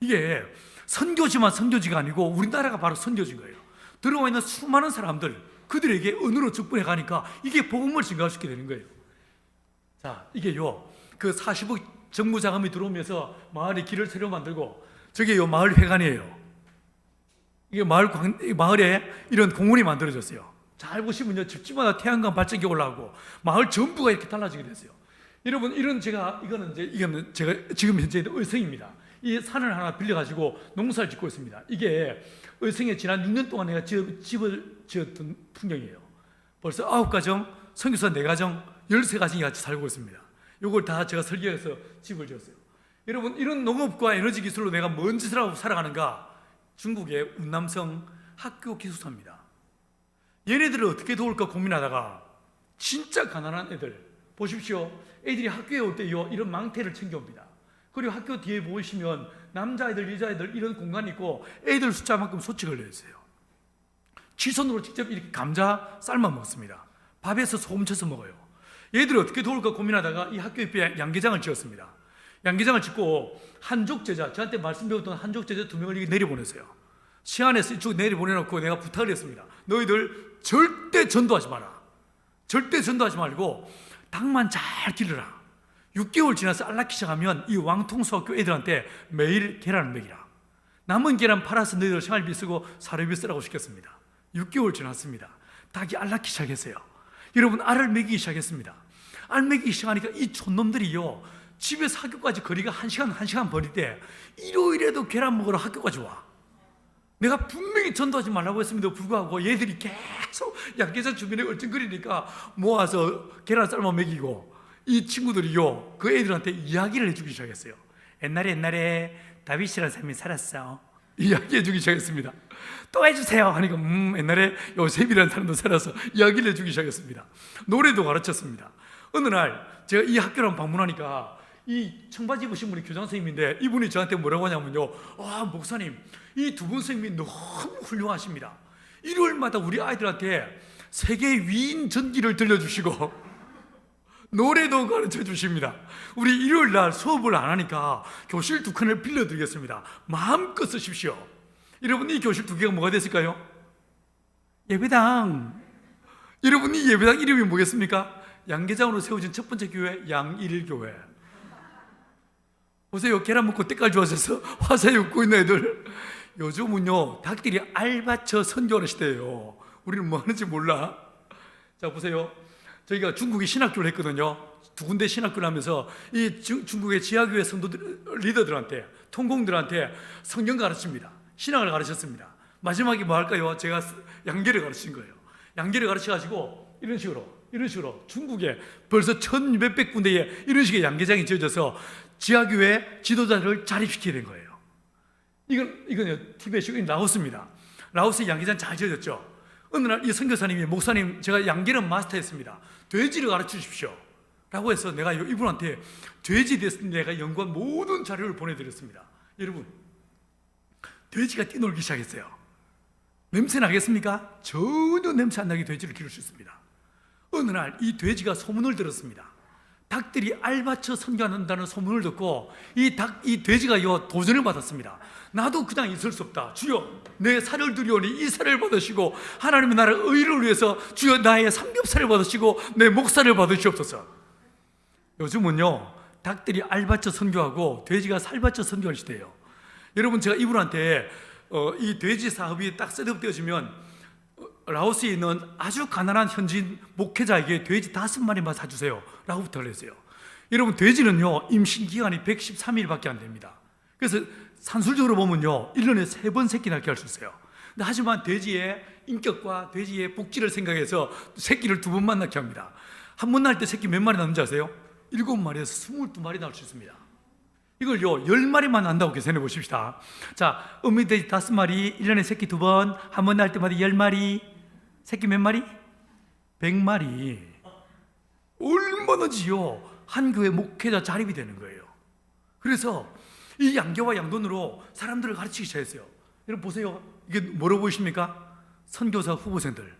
이게 선교지만 선교지가 아니고 우리나라가 바로 선교지인 거예요. 들어와 있는 수많은 사람들 그들에게 은으로 직분해 가니까 이게 복음을 증가할 수 있게 되는 거예요. 자 이게요 그 40억 정부 자금이 들어오면서 마을에 길을 새로 만들고 저게 요 마을 회관이에요. 이게 마을에 이런 공원이 만들어졌어요. 잘 보시면요 집집마다 태양광 발전기 올라오고 마을 전부가 이렇게 달라지게 됐어요. 여러분 이거는 제가 지금 현재 의성입니다. 이 산을 하나 빌려가지고 농사를 짓고 있습니다. 이게 의성에 지난 6년 동안 내가 집을 지었던 풍경이에요. 벌써 9가정, 선교사 4가정, 13가정이 같이 살고 있습니다. 이걸 다 제가 설계해서 집을 지었어요. 여러분 이런 농업과 에너지 기술로 내가 뭔 짓을 하고 살아가는가? 중국의 운남성 학교 기숙사입니다. 얘네들을 어떻게 도울까 고민하다가 진짜 가난한 애들 보십시오. 애들이 학교에 올 때 이런 망태를 챙겨옵니다. 그리고 학교 뒤에 보시면 남자애들 여자애들 이런 공간이 있고 애들 숫자만큼 소치 걸려있어요. 지손으로 직접 이렇게 감자 삶아 먹습니다. 밥에서 소금 쳐서 먹어요. 얘들을 어떻게 도울까 고민하다가 이 학교 옆에 양계장을 지었습니다. 양계장을 짓고 한족 제자, 저한테 말씀 배웠던 한족 제자 2명을 내려보냈어요. 시안에서 이쪽 내려보내놓고 내가 부탁을 했습니다. 너희들 절대 전도하지 마라. 절대 전도하지 말고 닭만 잘 기르라. 6개월 지나서 앓기 시작하면 이 왕통수학교 애들한테 매일 계란을 먹이라. 남은 계란 팔아서 너희들 생활비 쓰고 사료비 쓰라고 시켰습니다. 6개월 지났습니다. 닭이 앓기 시작했어요. 여러분 알을 먹이기 시작했습니다. 알 먹이기 시작하니까 이 촌놈들이요 집에서 학교까지 거리가 1시간 버릴 때 일요일에도 계란 먹으러 학교까지 와. 내가 분명히 전도하지 말라고 했음에도 불구하고 얘들이 계속 양계장 주변에 얼쩡거리니까 모아서 계란 삶아 먹이고 이 친구들이요 그 애들한테 이야기를 해주기 시작했어요. 옛날에 다윗이라는 사람이 살았어. 이야기해 주기 시작했습니다. 또 해주세요 하니까 옛날에 요셉이라는 사람도 살아서 이야기를 해주기 시작했습니다. 노래도 가르쳤습니다. 어느 날 제가 이 학교를 방문하니까 이 청바지 입으신 분이 교장 선생님인데 이분이 저한테 뭐라고 하냐면요, 목사님, 이 두 분 선생님이 너무 훌륭하십니다. 일요일마다 우리 아이들한테 세계 위인 전기를 들려주시고 노래도 가르쳐 주십니다. 우리 일요일 날 수업을 안 하니까 교실 2칸을 빌려드리겠습니다. 마음껏 쓰십시오. 여러분, 이 교실 2개가 뭐가 됐을까요? 예배당. 여러분, 이 예배당 이름이 뭐겠습니까? 양계장으로 세워진 첫 번째 교회, 양일교회. 보세요, 계란 먹고 때깔 좋아져서 화사에 웃고 있는 애들. 요즘은요, 닭들이 알바처 선교하는 시대예요. 우리는 뭐 하는지 몰라. 자, 보세요. 저희가 중국에 신학교를 했거든요. 2군데 신학교를 하면서 이 중국의 지하교회 성도들, 리더들한테, 통공들한테 성경 가르칩니다. 신학을 가르쳤습니다. 마지막에 뭐 할까요? 제가 양계를 가르친 거예요. 양계를 가르쳐가지고 이런 식으로 중국에 벌써 1200 군데에 이런 식의 양계장이 지어져서 지하교회 지도자를 자립시키게 된 거예요. 이건 티베트, 라오스입니다. 라오스 양계장 잘 지어졌죠. 어느 날 이 선교사님이, 목사님, 제가 양계는 마스터했습니다. 돼지를 가르쳐 주십시오 라고 해서 내가 이분한테 돼지에 대해서 내가 연구한 모든 자료를 보내드렸습니다. 여러분, 돼지가 뛰놀기 시작했어요. 냄새 나겠습니까? 전혀 냄새 안 나게 돼지를 기를 수 있습니다. 어느 날 이 돼지가 소문을 들었습니다. 닭들이 알바처 선교한다는 소문을 듣고 이 돼지가 도전을 받았습니다. 나도 그냥 있을 수 없다. 주여, 내 살을 드리오니 이 살을 받으시고 하나님의 나라 의를 위해서 주여 나의 삼겹살을 받으시고 내 목살을 받으시옵소서. 요즘은요, 닭들이 알바처 선교하고 돼지가 살바처 선교할 시대예요. 여러분, 제가 이분한테 이 돼지 사업이 딱 셋업되어지면 라오스에 있는 아주 가난한 현지인 목회자에게 돼지 5마리만 사주세요 라고 부탁을 했어요. 여러분, 돼지는요, 임신 기간이 113일밖에 안 됩니다. 그래서 산술적으로 보면요, 1년에 3번 새끼 낳게 할 수 있어요. 근데 하지만 돼지의 인격과 돼지의 복지를 생각해서 새끼를 2번만 낳게 합니다. 한 번 낳을 때 새끼 몇 마리 낳는지 아세요? 7마리에서 22마리 낳을 수 있습니다. 이걸요, 10마리만 낳는다고 계산해 보십시다. 자, 어미돼지 5마리, 1년에 새끼 2번, 한 번 낳을 때마다 10마리, 새끼 몇 마리? 100마리. 얼마나지요? 한 교회 목회자 자립이 되는 거예요. 그래서 이 양계와 양돈으로 사람들을 가르치기 시작했어요. 여러분 보세요. 이게 뭐라고 보이십니까? 선교사 후보생들.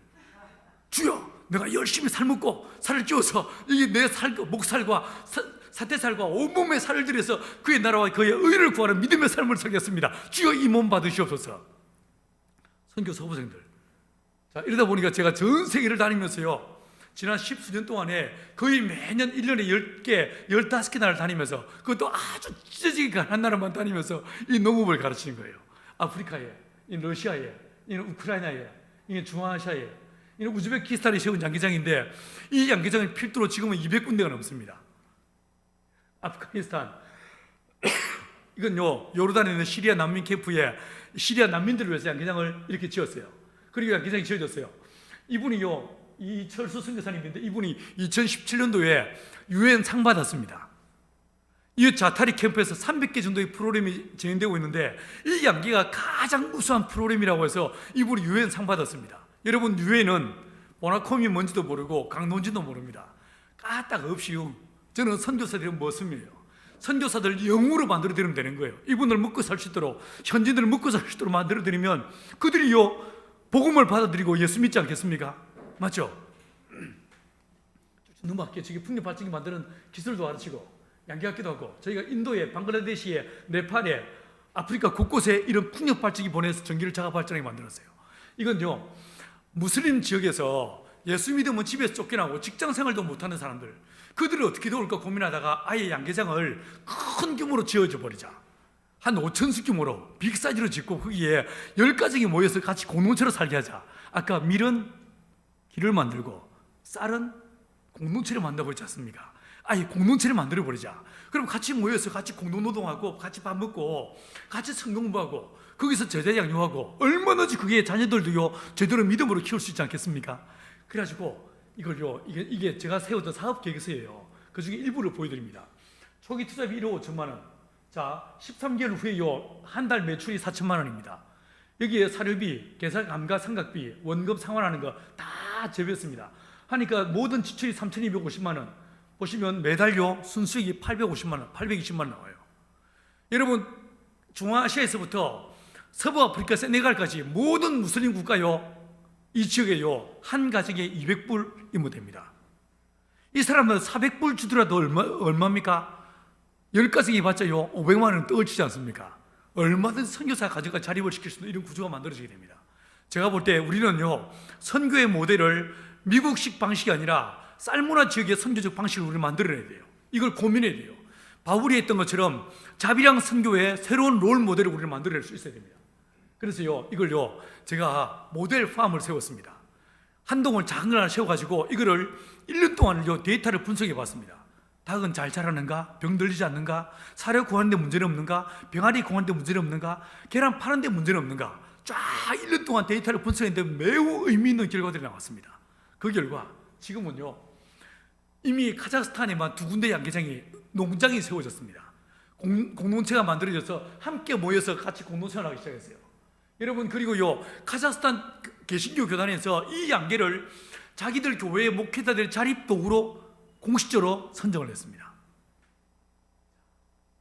주여, 내가 열심히 살 먹고 살을 찌워서 이게 내 목살과 사태살과 온몸의 살을 들여서 그의 나라와 그의 의를 구하는 믿음의 삶을 살겠습니다. 주여, 이 몸 받으시옵소서. 선교사 후보생들. 자, 이러다 보니까 제가 전 세계를 다니면서요, 지난 10수년 동안에 거의 매년 1년에 10개, 15개 나라를 다니면서, 그것도 아주 찢어지게 가난 나라만 다니면서 이 농업을 가르치는 거예요. 아프리카에, 러시아에, 우크라이나에, 중앙아시아에, 우즈베키스탄에 세운 양계장인데, 이 양계장은 필두로 지금은 200군데가 넘습니다. 아프가니스탄, 이건요, 요르단에 있는 시리아 난민 캠프에 시리아 난민들을 위해서 양계장을 이렇게 지었어요. 그리고 양계장이 지어졌어요. 이분이요, 이철수 선교사님인데, 이분이 2017년도에 유엔 상 받았습니다. 이 자타리 캠프에서 300개 정도의 프로그램이 진행되고 있는데, 이 양계가 가장 우수한 프로그램이라고 해서 이분이 유엔 상 받았습니다. 여러분, 유엔은 보나콤이 뭔지도 모르고 강론지도 모릅니다. 까딱 없이요, 저는 선교사들은 머슴이에요. 선교사들 영으로 만들어드리면 되는 거예요. 이분을 먹고 살 수 있도록, 현지인들을 먹고 살 수 있도록 만들어드리면 그들이요, 복음을 받아들이고 예수 믿지 않겠습니까? 맞죠? 너무 할게요. 저기 풍력 발전기 만드는 기술도 가르치고 양계학기도 하고, 저희가 인도에, 방글라데시에, 네팔에, 아프리카 곳곳에 이런 풍력 발전기 보내서 전기를 자가 발전하게 만들었어요. 이건요, 무슬림 지역에서 예수 믿으면 집에서 쫓겨나고 직장 생활도 못하는 사람들, 그들을 어떻게 도울까 고민하다가 아예 양계장을 큰 규모로 지어줘 버리자. 한 5,000수 규모로 빅사이즈로 짓고 거기에 10가정이 모여서 같이 공동체로 살게 하자. 아까 밀은 길을 만들고 쌀은 공동체를 만들어버리지 않습니까? 아예 공동체를 만들어버리자. 그럼 같이 모여서 같이 공동노동하고 같이 밥 먹고 같이 성경 공부하고 거기서 제자 양육하고 얼마나지 그게 자녀들도요 제대로 믿음으로 키울 수 있지 않겠습니까? 그래가지고 이걸요, 이게 제가 세웠던 사업 계획서예요. 그 중에 일부를 보여드립니다. 초기 투자비 1억 5천만 원, 자, 13개월 후에요. 한 달 매출이 4천만 원입니다. 여기에 사료비, 계산 감가 상각비, 원금 상환하는 거 다 제외했습니다. 하니까 모든 지출이 3,250만 원. 보시면 매달요 순수익이 850만 원, 820만 원 나와요. 여러분, 중앙아시아에서부터 서부 아프리카 세네갈까지 모든 무슬림 국가요, 이 지역에요, 한 가정에 200불 임무됩니다. 이 사람은 400불 주더라도 얼마입니까? 10가정이 봤자요 500만 원 떨치지 않습니까? 얼마든지 선교사 가정과 자립을 시킬 수 있는 이런 구조가 만들어지게 됩니다. 제가 볼 때 우리는요, 선교의 모델을 미국식 방식이 아니라 쌀문화 지역의 선교적 방식을 우리 만들어내야 돼요. 이걸 고민해야 돼요. 바울이 했던 것처럼 자비랑 선교의 새로운 롤 모델을 우리는 만들어낼 수 있어야 됩니다. 그래서요, 이걸요, 제가 모델 팜을 세웠습니다. 한동을 작은 걸 하나 세워가지고 이거를 1년 동안요 데이터를 분석해 봤습니다. 닭은 잘 자라는가? 병 들리지 않는가? 사료 구하는데 문제는 없는가? 병아리 구하는데 문제는 없는가? 계란 파는데 문제는 없는가? 쫙 1년 동안 데이터를 분석했는데 매우 의미 있는 결과들이 나왔습니다. 그 결과 지금은요, 이미 카자흐스탄에만 2군데 양계장이, 농장이 세워졌습니다. 공동체가 만들어져서 함께 모여서 같이 공동생활하기 시작했어요. 여러분, 그리고요, 카자흐스탄 개신교 교단에서 이 양계를 자기들 교회의 목회자들의 자립 도구로 공식적으로 선정을 했습니다.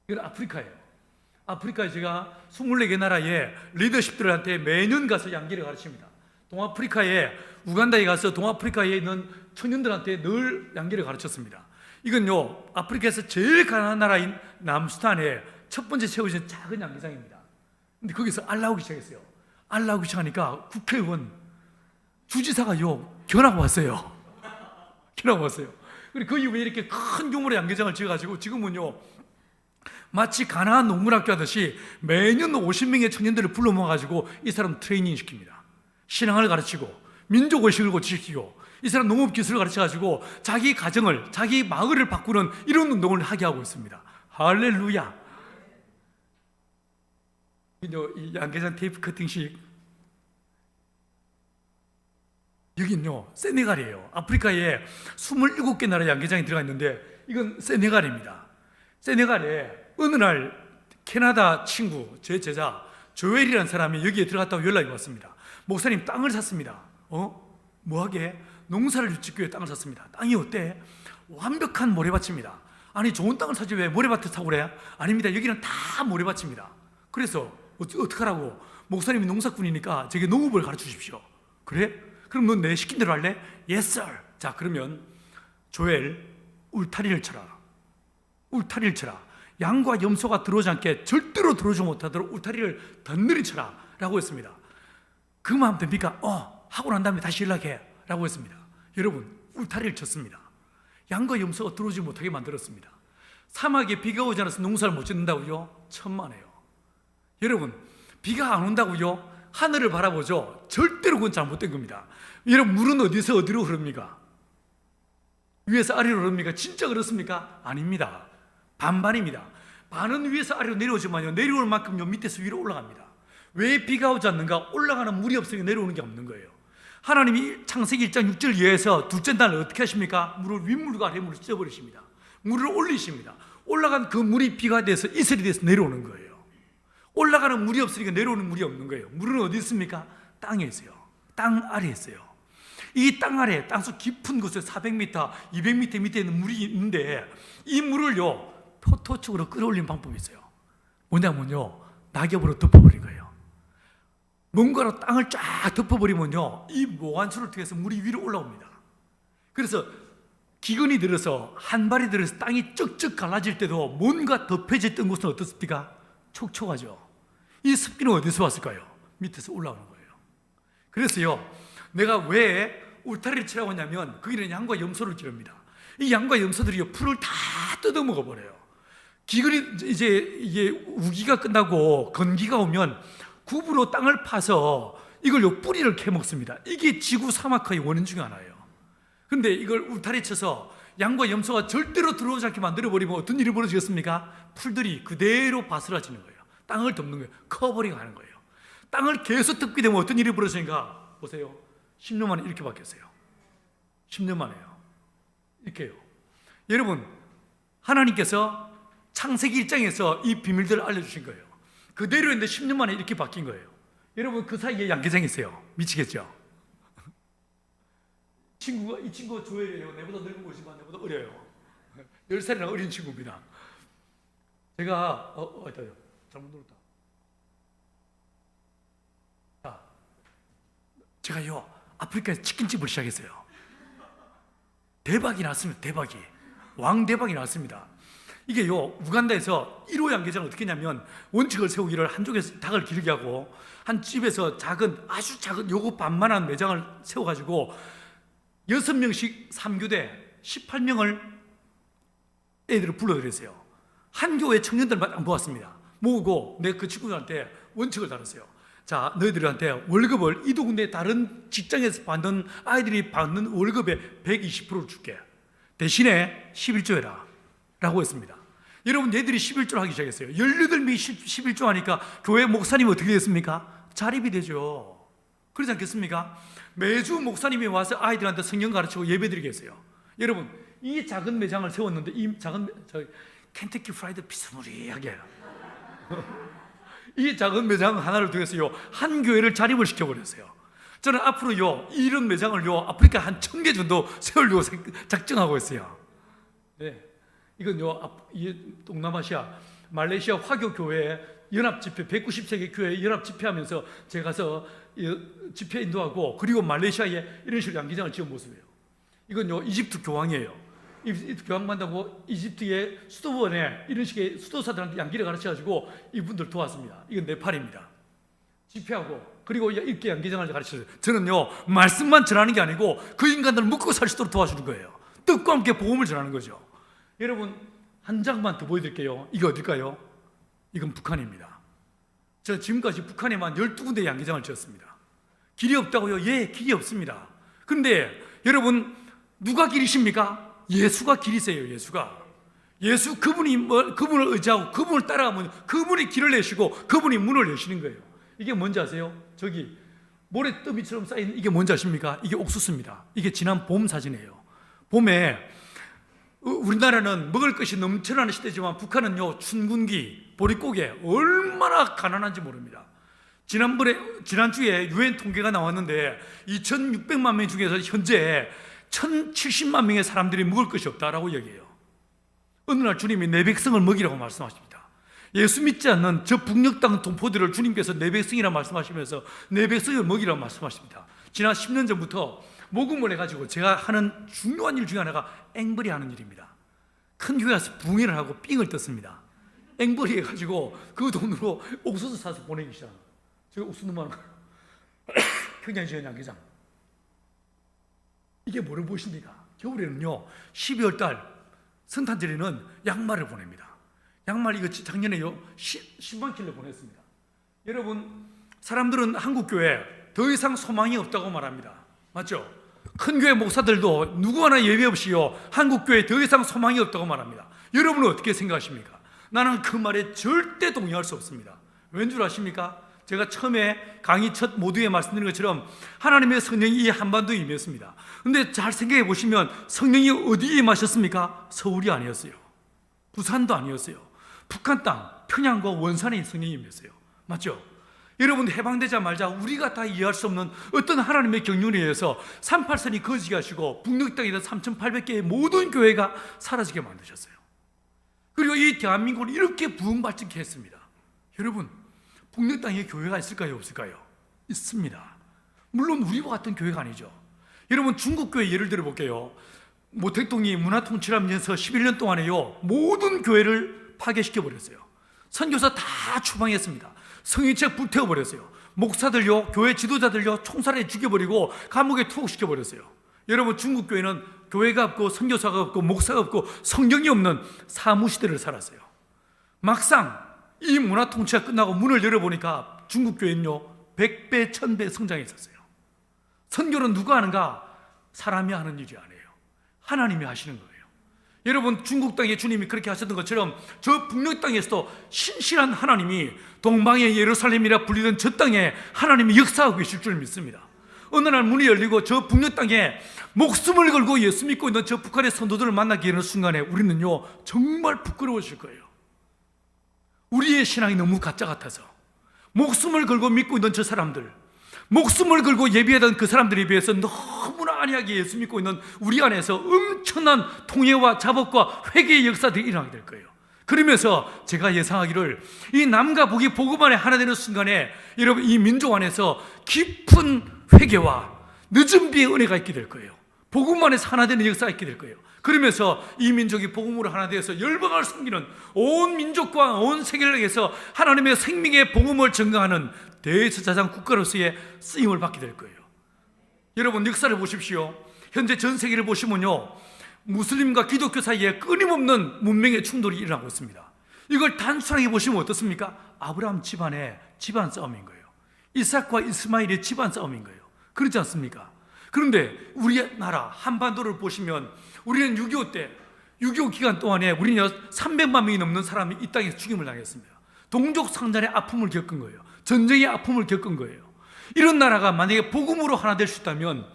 이건 아프리카예요. 아프리카에 제가 24개 나라의 리더십들한테 매년 가서 양계를 가르칩니다. 동아프리카에, 우간다에 가서 동아프리카에 있는 청년들한테 늘 양계를 가르쳤습니다. 이건요, 아프리카에서 제일 가난한 나라인 남수단에 첫 번째 세워진 작은 양계장입니다. 근데 거기서 알 나오기 시작했어요. 알 나오기 시작하니까 국회의원, 주지사가요, 견학 왔어요. 견학 왔어요. 그리고 그 이후에 이렇게 큰 규모의 양계장을 지어가지고 지금은요, 마치 가나안 농문학교 하듯이 매년 50명의 청년들을 불러 모아가지고 이 사람 트레이닝 시킵니다. 신앙을 가르치고 민족의식을 고치시키고 이 사람 농업기술을 가르쳐가지고 자기 가정을, 자기 마을을 바꾸는 이런 운동을 하게 하고 있습니다. 할렐루야. 이 양계장 테이프 커팅식, 여기는요 세네갈이에요. 아프리카에 27개 나라 양계장이 들어가 있는데 이건 세네갈입니다. 세네갈에 어느 날 캐나다 친구, 제 제자 조엘이라는 사람이 여기에 들어갔다고 연락이 왔습니다. 목사님, 땅을 샀습니다. 뭐하게? 농사를 짓기 위해 땅을 샀습니다. 땅이 어때? 완벽한 모래밭입니다. 아니, 좋은 땅을 사지 왜 모래밭을 사고 그래? 아닙니다. 여기는 다 모래밭입니다. 그래서 어떡하라고? 목사님이 농사꾼이니까 제게 농업을 가르쳐 주십시오. 그래? 그럼 넌 내 시킨 대로 할래? Yes sir. 자, 그러면 조엘, 울타리를 쳐라. 울타리를 쳐라. 양과 염소가 들어오지 않게 절대로 들어오지 못하도록 울타리를 덧늘이 쳐라 라고 했습니다. 그만 하면 됩니까? 하고 난 다음에 다시 연락해 라고 했습니다. 여러분, 울타리를 쳤습니다. 양과 염소가 들어오지 못하게 만들었습니다. 사막에 비가 오지 않아서 농사를 못 짓는다고요? 천만에요. 여러분, 비가 안 온다고요? 하늘을 바라보죠? 절대로 그건 잘못된 겁니다. 여러분, 물은 어디서 어디로 흐릅니까? 위에서 아래로 흐릅니까? 진짜 그렇습니까? 아닙니다. 반반입니다. 반은 위에서 아래로 내려오지만요, 내려올 만큼요 밑에서 위로 올라갑니다. 왜 비가 오지 않는가? 올라가는 물이 없으니까 내려오는 게 없는 거예요. 하나님이 창세기 1장 6절 이하에서 둘째 날을 어떻게 하십니까? 물을 윗물과 아래물을 찢어버리십니다. 물을 올리십니다. 올라간 그 물이 비가 돼서 이슬이 돼서 내려오는 거예요. 올라가는 물이 없으니까 내려오는 물이 없는 거예요. 물은 어디 있습니까? 땅에 있어요. 땅 아래에 있어요. 이 땅 아래, 땅속 깊은 곳에 400m, 200m 밑에 있는 물이 있는데 이 물을요 표토축으로 끌어올리는 방법이 있어요. 뭐냐면요, 낙엽으로 덮어버린 거예요. 뭔가로 땅을 쫙 덮어버리면요, 이 모관수를 통해서 물이 위로 올라옵니다. 그래서 기근이 들어서 한 발이 들어서 땅이 쩍쩍 갈라질 때도 뭔가 덮여졌던 곳은 어떻습니까? 촉촉하죠. 이 습기는 어디서 왔을까요? 밑에서 올라오는 거예요. 그래서요, 내가 왜 울타리를 치라고 하냐면 거기는 양과 염소를 기릅니다. 이 양과 염소들이 풀을 다 뜯어먹어 버려요. 기근이 이제 이게 우기가 끝나고 건기가 오면 굽으로 땅을 파서 이걸 뿌리를 캐먹습니다. 이게 지구 사막화의 원인 중에 하나예요. 그런데 이걸 울타리 쳐서 양과 염소가 절대로 들어오지 않게 만들어버리면 어떤 일이 벌어지겠습니까? 풀들이 그대로 바스라지는 거예요. 땅을 덮는 거예요. 커버링 하는 거예요. 땅을 계속 덮게 되면 어떤 일이 벌어지는가? 보세요. 10년 만에 이렇게 바뀌었어요. 10년 만에요. 이렇게요. 여러분, 하나님께서 창세기 1장에서 이 비밀들을 알려주신 거예요. 그대로 했는데 10년 만에 이렇게 바뀐 거예요. 여러분 그 사이에 양계장이 있어요. 미치겠죠? 이 친구가 조엘이에요. 내보다 늙은 것이지만 내보다 어려요. 10살이나 어린 친구입니다. 제가 잘못 눌렀다. 자, 제가요 아프리카에서 치킨집을 시작했어요. 대박이 났습니다. 대박이 왕대박이 났습니다. 이게요 우간다에서 1호 양계장을 어떻게 했냐면 원칙을 세우기를 한쪽에서 닭을 기르게 하고 한 집에서 아주 작은 요거 반만한 매장을 세워가지고 6명씩 3교대 18명을 애들을 불러들였어요. 한 교회 청년들만 안 모았습니다. 모으고 내가 그 친구들한테 원칙을 달았어요. 자, 너희들한테 월급을 이도 군데 다른 직장에서 받는 아이들이 받는 월급의 120%를 줄게. 대신에 11조 해라 라고 했습니다. 여러분 얘들이 11조 하기 시작했어요. 18명이 11조 하니까 교회 목사님이 어떻게 됐습니까? 자립이 되죠. 그렇지 않겠습니까? 매주 목사님이 와서 아이들한테 성경 가르치고 예배드리게 했어요. 여러분 이 작은 매장을 세웠는데 이 작은 켄터키 프라이드 비스무리하게 이 작은 매장 하나를 통해서요 한 교회를 자립을 시켜버렸어요. 저는 앞으로요 이런 매장을요 아프리카 한 1000개 정도 세우려고 작정하고 있어요. 네, 이건요 동남아시아 말레이시아 화교 교회 연합 집회 190세계 교회 연합 집회하면서 제가 가서 집회 인도하고 그리고 말레이시아에 이런 식으로 양기장을 지은 모습이에요. 이건요 이집트 교황이에요. 이집트 교황 만나고 이집트의 수도원에 이런 식의 수도사들한테 양기를 가르쳐가지고 이분들 도왔습니다. 이건 네팔입니다. 집회하고 그리고 이렇게 양기장을 가르쳐줘요. 저는요 말씀만 전하는 게 아니고 그 인간들을 먹고 살 수 있도록 도와주는 거예요. 뜻과 함께 복음을 전하는 거죠. 여러분 한 장만 더 보여드릴게요. 이게 어딜까요? 이건 북한입니다. 제가 지금까지 북한에만 12군데 양기장을 지었습니다. 길이 없다고요? 예, 길이 없습니다. 그런데 여러분 누가 길이십니까? 예수가 길이세요. 예수 그분을 의지하고 그분을 따라가면 그분이 길을 내시고 그분이 문을 여시는 거예요. 이게 뭔지 아세요? 저기 모래더미처럼 쌓인 이게 뭔지 아십니까? 이게 옥수수입니다. 이게 지난 봄 사진이에요. 봄에 우리나라는 먹을 것이 넘쳐나는 시대지만 북한은요 춘군기, 보릿고개 얼마나 가난한지 모릅니다. 지난주에 유엔 통계가 나왔는데 2600만 명 중에서 현재 1070만 명의 사람들이 먹을 것이 없다라고 얘기해요. 어느 날 주님이 내 백성을 먹이라고 말씀하십니다. 예수 믿지 않는 저 북녘 땅 동포들을 주님께서 내 백성이라 말씀하시면서 내 백성을 먹이라고 말씀하십니다. 지난 10년 전부터 모금을 해가지고 제가 하는 중요한 일 중에 하나가 앵벌이 하는 일입니다. 큰 교회 가서 붕해를 하고 삥을 떴습니다. 앵벌이 해가지고 그 돈으로 옥수수 사서 보내기 시작. 제가 옥수수 너무 많은 거예요. 평양시의 양계장. 이게 뭐를 보십니까? 겨울에는요 12월 달 성탄절에는 양말을 보냅니다. 양말 이거 작년에요 10만 킬로 보냈습니다. 여러분 사람들은 한국교회 더 이상 소망이 없다고 말합니다. 맞죠? 큰 교회 목사들도 누구 하나 예외 없이요 한국교회 더 이상 소망이 없다고 말합니다. 여러분은 어떻게 생각하십니까? 나는 그 말에 절대 동의할 수 없습니다. 왠 줄 아십니까? 제가 처음에 강의 첫 모두에 말씀드린 것처럼 하나님의 성령이 이 한반도에 임했습니다. 그런데 잘 생각해 보시면 성령이 어디에 임하셨습니까? 서울이 아니었어요. 부산도 아니었어요. 북한 땅 평양과 원산에 성령이 임했어요. 맞죠? 여러분 해방되자마자 우리가 다 이해할 수 없는 어떤 하나님의 경륜에 의해서 38선이 거지게 하시고 북녘 땅에 3800개의 모든 교회가 사라지게 만드셨어요. 그리고 이 대한민국을 이렇게 부흥발전케 했습니다. 여러분 북녘 땅에 교회가 있을까요? 없을까요? 있습니다. 물론 우리와 같은 교회가 아니죠. 여러분 중국 교회 예를 들어 볼게요. 모택동이 문화통치하면서 11년 동안에요 모든 교회를 파괴시켜 버렸어요. 선교사 다 추방했습니다. 성인책 불태워 버렸어요. 목사들요 교회 지도자들요 총살해 죽여버리고 감옥에 투옥시켜 버렸어요. 여러분 중국 교회는 교회가 없고 선교사가 없고 목사가 없고 성경이 없는 사무시대를 살았어요. 막상 이 문화통치가 끝나고 문을 열어보니까 중국 교회는요 100배 1000배 성장했었어요. 선교는 누가 하는가? 사람이 하는 일이 아니에요. 하나님이 하시는 거예요. 여러분 중국 땅에 주님이 그렇게 하셨던 것처럼 저 북녘 땅에서도 신실한 하나님이 동방의 예루살렘이라 불리던 저 땅에 하나님이 역사하고 계실 줄 믿습니다. 어느 날 문이 열리고 저 북녘 땅에 목숨을 걸고 예수 믿고 있는 저 북한의 성도들을 만나게 되는 순간에 우리는요 정말 부끄러워질 거예요. 우리의 신앙이 너무 가짜 같아서 목숨을 걸고 믿고 있는 저 사람들, 목숨을 걸고 예비하던 그 사람들에 비해서 너무나 안이하게 예수 믿고 있는 우리 안에서 엄청난 통회와 자복과 회개의 역사들이 일어나게 될 거예요. 그러면서 제가 예상하기를 이 남과 북이 복음 안에 하나 되는 순간에 여러분 이 민족 안에서 깊은 회개와 늦은 비의 은혜가 있게 될 거예요. 복음 안에서 하나 되는 역사가 있게 될 거예요. 그러면서 이 민족이 복음으로 하나 되어서 열방을 섬기는 온 민족과 온 세계를 위해서 하나님의 생명의 복음을 증거하는 대제사장 국가로서의 쓰임을 받게 될 거예요. 여러분 역사를 보십시오. 현재 전 세계를 보시면요, 무슬림과 기독교 사이에 끊임없는 문명의 충돌이 일어나고 있습니다. 이걸 단순하게 보시면 어떻습니까? 아브라함 집안의 집안 싸움인 거예요. 이삭과 이스마엘의 집안 싸움인 거예요. 그렇지 않습니까? 그런데 우리나라 한반도를 보시면 우리는 6.25 때 6.25 기간 동안에 우리는 300만 명이 넘는 사람이 이 땅에서 죽임을 당했습니다. 동족 상잔의 아픔을 겪은 거예요. 전쟁의 아픔을 겪은 거예요. 이런 나라가 만약에 복음으로 하나 될 수 있다면,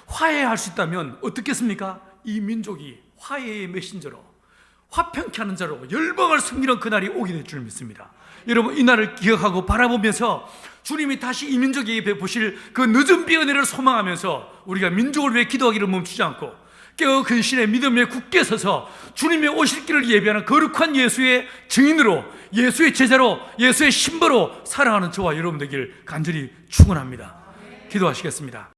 화해할 수 있다면 어떻겠습니까? 이 민족이 화해의 메신저로, 화평케 하는 자로 열방을 섬기는 그날이 오게 될 줄 믿습니다. 여러분 이 날을 기억하고 바라보면서 주님이 다시 이 민족에게 베푸실 그 늦은 비 은혜를 소망하면서 우리가 민족을 위해 기도하기를 멈추지 않고 깨어 근신의 믿음에 굳게 서서 주님의 오실 길을 예비하는 거룩한 예수의 증인으로, 예수의 제자로, 예수의 신부로 살아가는 저와 여러분 되길 간절히 축원합니다. 기도하시겠습니다.